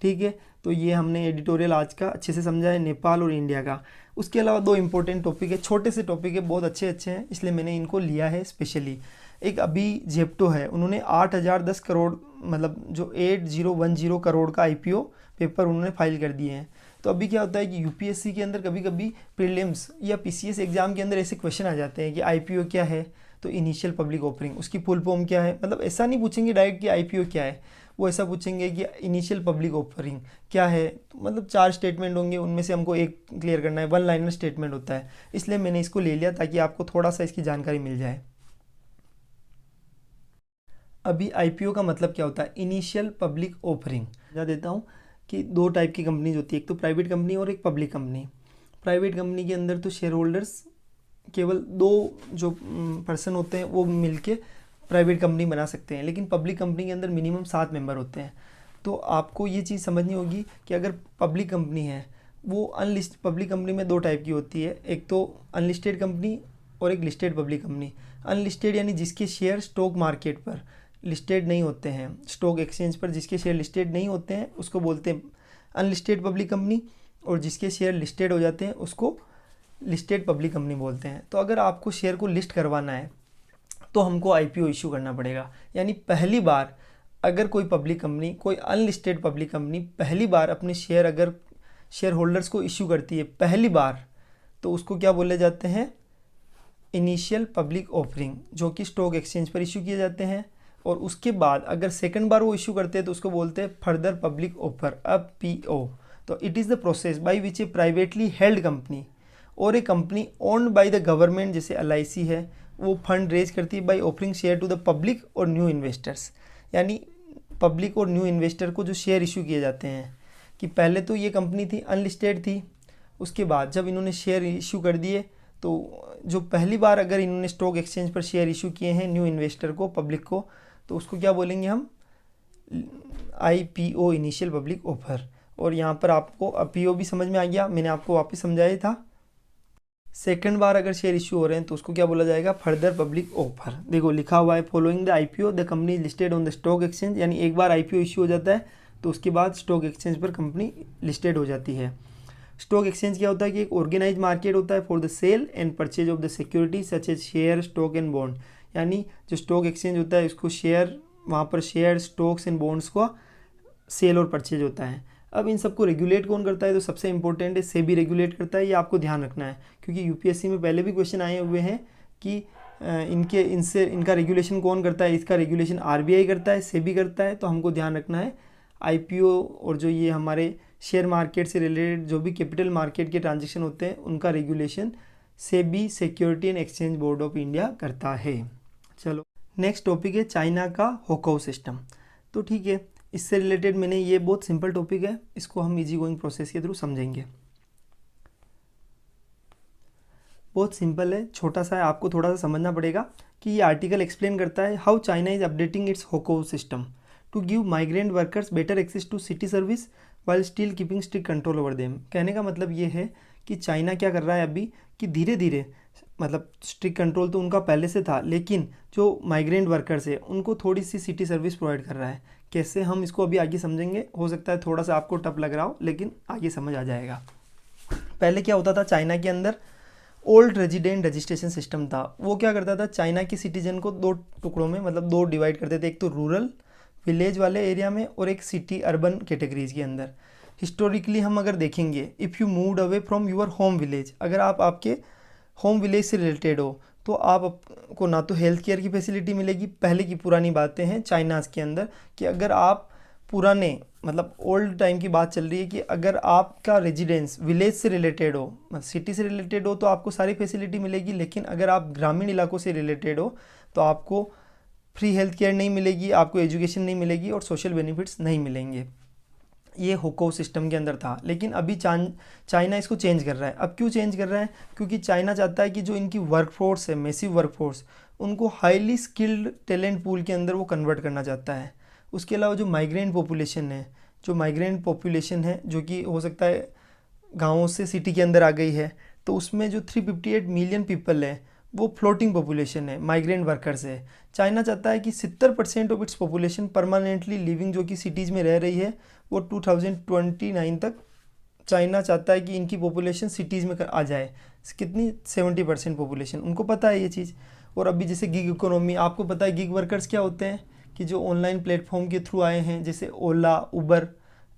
ठीक है, तो ये हमने एडिटोरियल आज का अच्छे से समझा है नेपाल और इंडिया का। उसके अलावा 2 इंपॉर्टेंट टॉपिक है, छोटे से टॉपिक है, बहुत अच्छे हैं, इसलिए मैंने इनको लिया है स्पेशली। एक अभी जेप्टो है, उन्होंने 8010 करोड़ मतलब जो 8010 करोड़ का IPO पेपर उन्होंने फाइल कर दिए हैं। तो अभी क्या होता है कि UPSC के अंदर कभी कभी प्रीलिम्स या PCS एग्जाम के अंदर ऐसे क्वेश्चन आ जाते हैं कि IPO क्या है, तो इनिशियल पब्लिक ऑफरिंग, उसकी फुल फॉर्म क्या है। मतलब ऐसा नहीं पूछेंगे डायरेक्ट कि IPO क्या है, वो ऐसा पूछेंगे कि इनिशियल पब्लिक ऑफरिंग क्या है। तो मतलब 4 स्टेटमेंट होंगे, उनमें से हमको एक क्लियर करना है, 1 लाइनर स्टेटमेंट होता है, इसलिए मैंने इसको ले लिया ताकि आपको थोड़ा सा इसकी जानकारी मिल जाए। अभी IPO का मतलब क्या होता है? Initial public offering. बता देता हूँ कि 2 टाइप की कंपनीज होती है, एक तो प्राइवेट कंपनी और एक पब्लिक कंपनी। प्राइवेट कंपनी के अंदर तो शेयर होल्डर्स केवल 2 जो पर्सन होते हैं वो मिलके प्राइवेट कंपनी बना सकते हैं, लेकिन पब्लिक कंपनी के अंदर मिनिमम 7 मेंबर होते हैं। तो आपको ये चीज़ समझनी होगी कि अगर पब्लिक कंपनी है वो पब्लिक कंपनी में 2 टाइप की होती है, एक तो अनलिस्टेड कंपनी और एक लिस्टेड पब्लिक कंपनी। अनलिस्टेड यानी जिसके शेयर स्टॉक मार्केट पर लिस्टेड नहीं होते हैं, स्टॉक एक्सचेंज पर जिसके शेयर लिस्टेड नहीं होते हैं उसको बोलते हैं अनलिस्टेड पब्लिक कंपनी, और जिसके शेयर लिस्टेड हो जाते हैं उसको लिस्टेड पब्लिक कंपनी बोलते हैं। तो अगर आपको शेयर को लिस्ट करवाना है तो हमको IPO इशू करना पड़ेगा। यानी पहली बार अगर कोई पब्लिक कंपनी, कोई अनलिस्टेड पब्लिक कंपनी पहली बार अपने शेयर अगर शेयर होल्डर्स को इशू करती है पहली बार, तो उसको क्या बोले जाते हैं? इनिशियल पब्लिक ऑफरिंग, जो कि स्टॉक एक्सचेंज पर इशू किए जाते हैं। और उसके बाद अगर सेकंड बार वो इशू करते हैं तो उसको बोलते हैं फर्दर पब्लिक ऑफर, अब PO। तो it is the process by which a privately held company और a company owned by the government, जैसे LIC है, वो फंड रेज करती है by offering share to the public और न्यू इन्वेस्टर्स। यानी पब्लिक और न्यू इन्वेस्टर को जो शेयर इशू किए जाते हैं, कि पहले तो ये कंपनी थी अनलिस्टेड थी, उसके बाद जब इन्होंने शेयर इशू कर दिए तो जो पहली बार अगर इन्होंने स्टॉक एक्सचेंज पर शेयर इशू किए हैं न्यू इन्वेस्टर को, पब्लिक को, तो उसको क्या बोलेंगे हम? IPO, initial public offer. और यहाँ पर आपको PO भी समझ में आ गया, मैंने आपको वापस समझाया था। सेकंड बार अगर शेयर इशू हो रहे हैं तो उसको क्या बोला जाएगा? Further public offer. देखो लिखा हुआ है following the IPO the company listed on the stock exchange, यानी एक बार IPO इशू हो जाता है तो उसके बाद स्टॉक एक्सचेंज पर कंपनी लिस्टेड हो जाती है। स्टॉक एक्सचेंज क्या होता है कि एक ऑर्गेनाइज मार्केट होता है for the sale and purchase of the security such as share, stock and bond. यानी जो स्टॉक एक्सचेंज होता है उसको शेयर, वहाँ पर शेयर, स्टॉक्स एंड बॉन्ड्स का सेल और परचेज होता है। अब इन सबको रेगुलेट कौन करता है? तो सबसे इंपॉर्टेंट है सेबी रेगुलेट करता है, ये आपको ध्यान रखना है, क्योंकि UPSC में पहले भी क्वेश्चन आए हुए हैं कि इनका रेगुलेशन कौन करता है? इसका रेगुलेशन RBI करता है, सेबी करता है। तो हमको ध्यान रखना है IPO और जो ये हमारे शेयर मार्केट से रिलेटेड जो भी कैपिटल मार्केट के ट्रांजेक्शन होते हैं उनका regulation SEBI, security and exchange board of India करता है। चलो नेक्स्ट टॉपिक है चाइना का होकाउ सिस्टम। तो ठीक है, इससे रिलेटेड मैंने ये बहुत सिंपल टॉपिक है, इसको हम इजी गोइंग प्रोसेस के थ्रू समझेंगे। बहुत सिंपल है, छोटा सा है, आपको थोड़ा सा समझना पड़ेगा कि ये आर्टिकल एक्सप्लेन करता है how China is updating its hukou system to give migrant workers better access to city service while still keeping strict control over them. कहने का मतलब ये है कि चाइना क्या कर रहा है अभी कि धीरे धीरे, मतलब स्ट्रिक्ट कंट्रोल तो उनका पहले से था, लेकिन जो माइग्रेंट वर्कर्स है उनको थोड़ी सी सिटी सर्विस प्रोवाइड कर रहा है। कैसे, हम इसको अभी आगे समझेंगे। हो सकता है थोड़ा सा आपको टफ लग रहा हो, लेकिन आगे समझ आ जाएगा। पहले क्या होता था चाइना के अंदर, ओल्ड रेजिडेंट रजिस्ट्रेशन सिस्टम था। वो क्या करता था, चाइना के सिटीजन को दो टुकड़ों में, मतलब दो डिवाइड करते थे, एक तो रूरल विलेज वाले एरिया में और एक सिटी अर्बन कैटेगरीज के अंदर। हिस्टोरिकली हम अगर देखेंगे, if you moved away from your home village, अगर आप आपके होम विलेज से रिलेटेड हो तो आपको ना तो हेल्थ केयर की फैसिलिटी मिलेगी। पहले की पुरानी बातें हैं चाइनाज के अंदर कि अगर आप पुराने, मतलब ओल्ड टाइम की बात चल रही है कि अगर आपका रेजिडेंस विलेज से रिलेटेड हो, सिटी से रिलेटेड हो, तो आपको सारी फैसिलिटी मिलेगी। लेकिन अगर आप ग्रामीण इलाकों से रिलेटेड हो तो आपको फ्री हेल्थ केयर नहीं मिलेगी, आपको एजुकेशन नहीं मिलेगी और सोशल बेनिफिट्स नहीं मिलेंगे। ये हुको सिस्टम के अंदर था। लेकिन अभी चाइना इसको चेंज कर रहा है। अब क्यों चेंज कर रहा है? क्योंकि चाइना चाहता है कि जो इनकी वर्कफोर्स है, मैसिव वर्कफोर्स, उनको हाईली स्किल्ड टैलेंट पूल के अंदर वो कन्वर्ट करना चाहता है। उसके अलावा जो माइग्रेंट पॉपुलेशन है जो कि हो सकता है गाँवों से सिटी के अंदर आ गई है, तो उसमें जो 358 मिलियन पीपल है वो फ्लोटिंग पॉपुलेशन है, माइग्रेंट वर्कर्स है। चाइना चाहता है कि 70% of its population permanently living जो कि सिटीज़ में रह रही है, वो 2029 तक चाइना चाहता है कि इनकी पॉपुलेशन सिटीज़ में आ जाए। कितनी? 70% पॉपुलेशन। उनको पता है ये चीज़। और अभी जैसे गिग इकोनॉमी, आपको पता है गिग वर्कर्स क्या होते हैं, कि जो ऑनलाइन प्लेटफॉर्म के थ्रू आए हैं, जैसे ओला, उबर।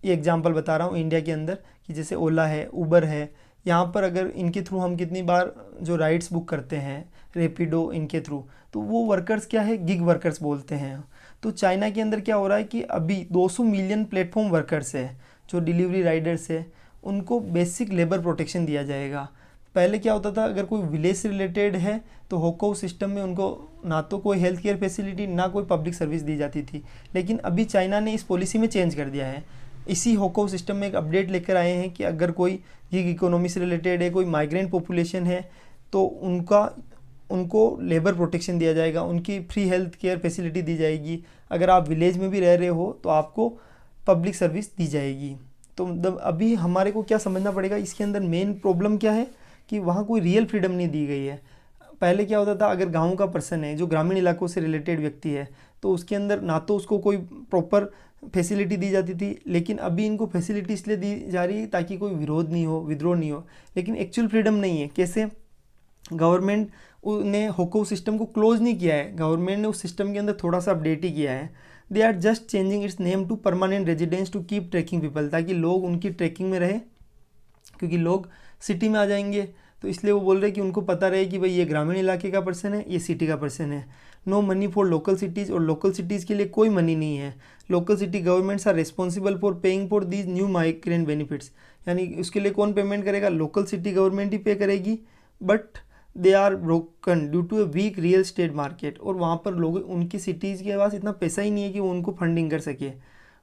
ये एग्जांपल बता रहा हूँ इंडिया के अंदर, कि जैसे ओला है, उबर है, यहाँ पर अगर इनके थ्रू हम कितनी बार जो राइड्स बुक करते हैं, रेपिडो, इनके थ्रू, तो वो वर्कर्स क्या है, गिग वर्कर्स बोलते हैं। तो चाइना के अंदर क्या हो रहा है कि अभी 200 मिलियन प्लेटफॉर्म वर्कर्स है, जो डिलीवरी राइडर्स है, उनको बेसिक लेबर प्रोटेक्शन दिया जाएगा। पहले क्या होता था, अगर कोई विलेज से रिलेटेड है तो होको सिस्टम में उनको ना तो कोई हेल्थ केयर फैसिलिटी, ना कोई पब्लिक सर्विस दी जाती थी। लेकिन अभी चाइना ने इस पॉलिसी में चेंज कर दिया है। इसी होको सिस्टम में एक अपडेट लेकर आए हैं कि अगर कोई गिग इकोनॉमी से रिलेटेड है, कोई माइग्रेंट पॉपुलेशन है, तो उनको लेबर प्रोटेक्शन दिया जाएगा, उनकी फ्री हेल्थ केयर फैसिलिटी दी जाएगी। अगर आप विलेज में भी रह रहे हो तो आपको पब्लिक सर्विस दी जाएगी। तो मतलब अभी हमारे को क्या समझना पड़ेगा, इसके अंदर मेन प्रॉब्लम क्या है कि वहाँ कोई रियल फ्रीडम नहीं दी गई है। पहले क्या होता था, अगर गाँव का पर्सन है, जो ग्रामीण इलाकों से रिलेटेड व्यक्ति है, तो उसके अंदर ना तो उसको कोई प्रॉपर फैसिलिटी दी जाती थी। लेकिन अभी इनको फैसिलिटी इसलिए दी जा रही है ताकि कोई विरोध नहीं हो, विद्रोह नहीं हो। लेकिन एक्चुअल फ्रीडम नहीं है। कैसे? गवर्नमेंट ने होको सिस्टम को क्लोज नहीं किया है, गवर्नमेंट ने उस सिस्टम के अंदर थोड़ा सा अपडेट ही किया है। They are just changing its name to permanent residence to keep tracking people, ताकि लोग उनकी ट्रैकिंग में रहे, क्योंकि लोग सिटी में आ जाएंगे। तो इसलिए वो बोल रहे हैं कि उनको पता रहे कि भाई ये ग्रामीण इलाके का पर्सन है, ये सिटी का पर्सन है। No money for local cities, और लोकल सिटीज़ के लिए कोई मनी नहीं है। Local city governments are responsible for paying for these new migrant benefits, यानी उसके लिए कौन पेमेंट करेगा? लोकल सिटी गवर्नमेंट ही पे करेगी। But they are broken due to a weak real estate market, और वहाँ पर लोग, उनकी सिटीज़ के पास इतना पैसा ही नहीं है कि वो उनको फंडिंग कर सके।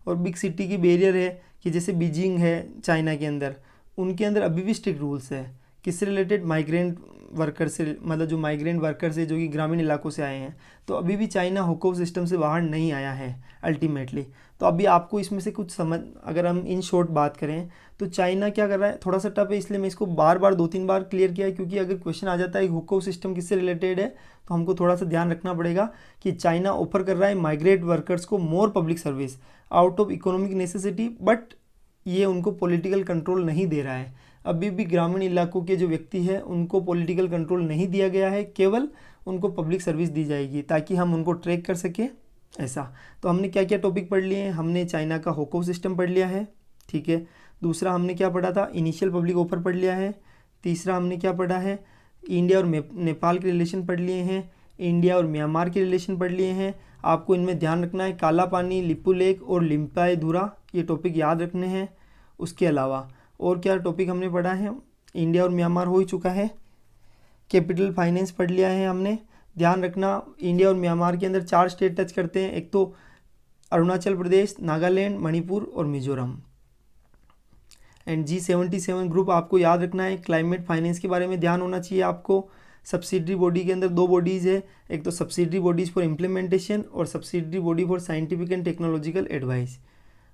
और बिग सिटी की बैरियर है कि जैसे बीजिंग है चाइना के अंदर, उनके अंदर अभी भी स्ट्रिक्ट रूल्स है। किससे रिलेटेड? माइग्रेंट वर्कर से, मतलब जो माइग्रेंट वर्कर्स है जो कि ग्रामीण इलाकों से आए हैं। तो अभी भी चाइना हुको सिस्टम से बाहर नहीं आया है अल्टीमेटली। तो अभी आपको इसमें से कुछ समझ, अगर हम इन शॉर्ट बात करें तो चाइना क्या कर रहा है, थोड़ा सा टफ है, इसलिए मैं इसको बार बार 2-3 बार क्लियर किया है, क्योंकि अगर क्वेश्चन आ जाता है हुको सिस्टम किससे रिलेटेड है, तो हमको थोड़ा सा ध्यान रखना पड़ेगा कि चाइना ऑफर कर रहा है माइग्रेट वर्कर्स को मोर public service out of economic necessity, but ये उनको पॉलिटिकल कंट्रोल नहीं दे रहा है। अभी भी ग्रामीण इलाकों के जो व्यक्ति हैं उनको पॉलिटिकल कंट्रोल नहीं दिया गया है, केवल उनको पब्लिक सर्विस दी जाएगी ताकि हम उनको ट्रैक कर सकें, ऐसा। तो हमने क्या क्या टॉपिक पढ़ लिए हैं? हमने चाइना का होको सिस्टम पढ़ लिया है, ठीक है। दूसरा हमने क्या पढ़ा था? इनिशियल पब्लिक ऑफर पढ़ लिया है। तीसरा हमने क्या पढ़ा है? इंडिया और नेपाल के रिलेशन पढ़ लिए हैं। इंडिया और म्यांमार के रिलेशन पढ़ लिए हैं। आपको इनमें ध्यान रखना है, काला पानी, लिपू लेक और लिम्पायधुरा, ये टॉपिक याद रखने हैं। उसके अलावा और क्या टॉपिक हमने पढ़ा है? इंडिया और म्यांमार हो ही चुका है। कैपिटल फाइनेंस पढ़ लिया है हमने। ध्यान रखना, इंडिया और म्यांमार के अंदर 4 स्टेट टच करते हैं, एक तो अरुणाचल प्रदेश, नागालैंड, मणिपुर और मिजोरम। एंड G77 ग्रुप आपको याद रखना है। क्लाइमेट फाइनेंस के बारे में ध्यान होना चाहिए आपको। सब्सिडरी बॉडी के अंदर 2 बॉडीज़ है, एक तो सब्सिडरी बॉडीज़ फॉर इम्प्लीमेंटेशन और subsidiary body for scientific and technological advice.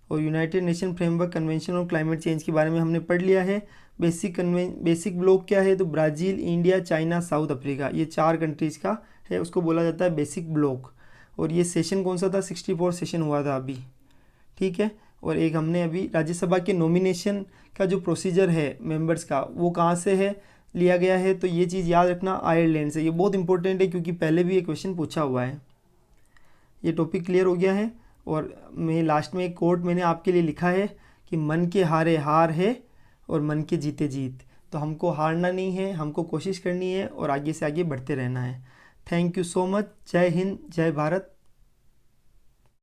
और यूनाइटेड नेशन फ्रेमवर्क कन्वेंशन और क्लाइमेट चेंज के बारे में हमने पढ़ लिया है। बेसिक ब्लॉक क्या है? तो Brazil, India, China, south Africa, ये 4 कंट्रीज़ का है, उसको बोला जाता है बेसिक ब्लॉक। और ये सेशन कौन सा था? 64 सेशन हुआ था अभी, ठीक है। और एक हमने अभी राज्यसभा के नॉमिनेशन का जो प्रोसीजर है मेंबर्स का, वो कहाँ से है? लिया गया है, तो ये चीज़ याद रखना आयरलैंड से। ये बहुत इंपॉर्टेंट है क्योंकि पहले भी ये क्वेश्चन पूछा हुआ है। ये टॉपिक क्लियर हो गया है। और मैं लास्ट में एक कोट मैंने आपके लिए लिखा है कि मन के हारे हार है और मन के जीते जीत। तो हमको हारना नहीं है, हमको कोशिश करनी है और आगे से आगे बढ़ते रहना है। Thank you so much. जय हिंद, जय भारत।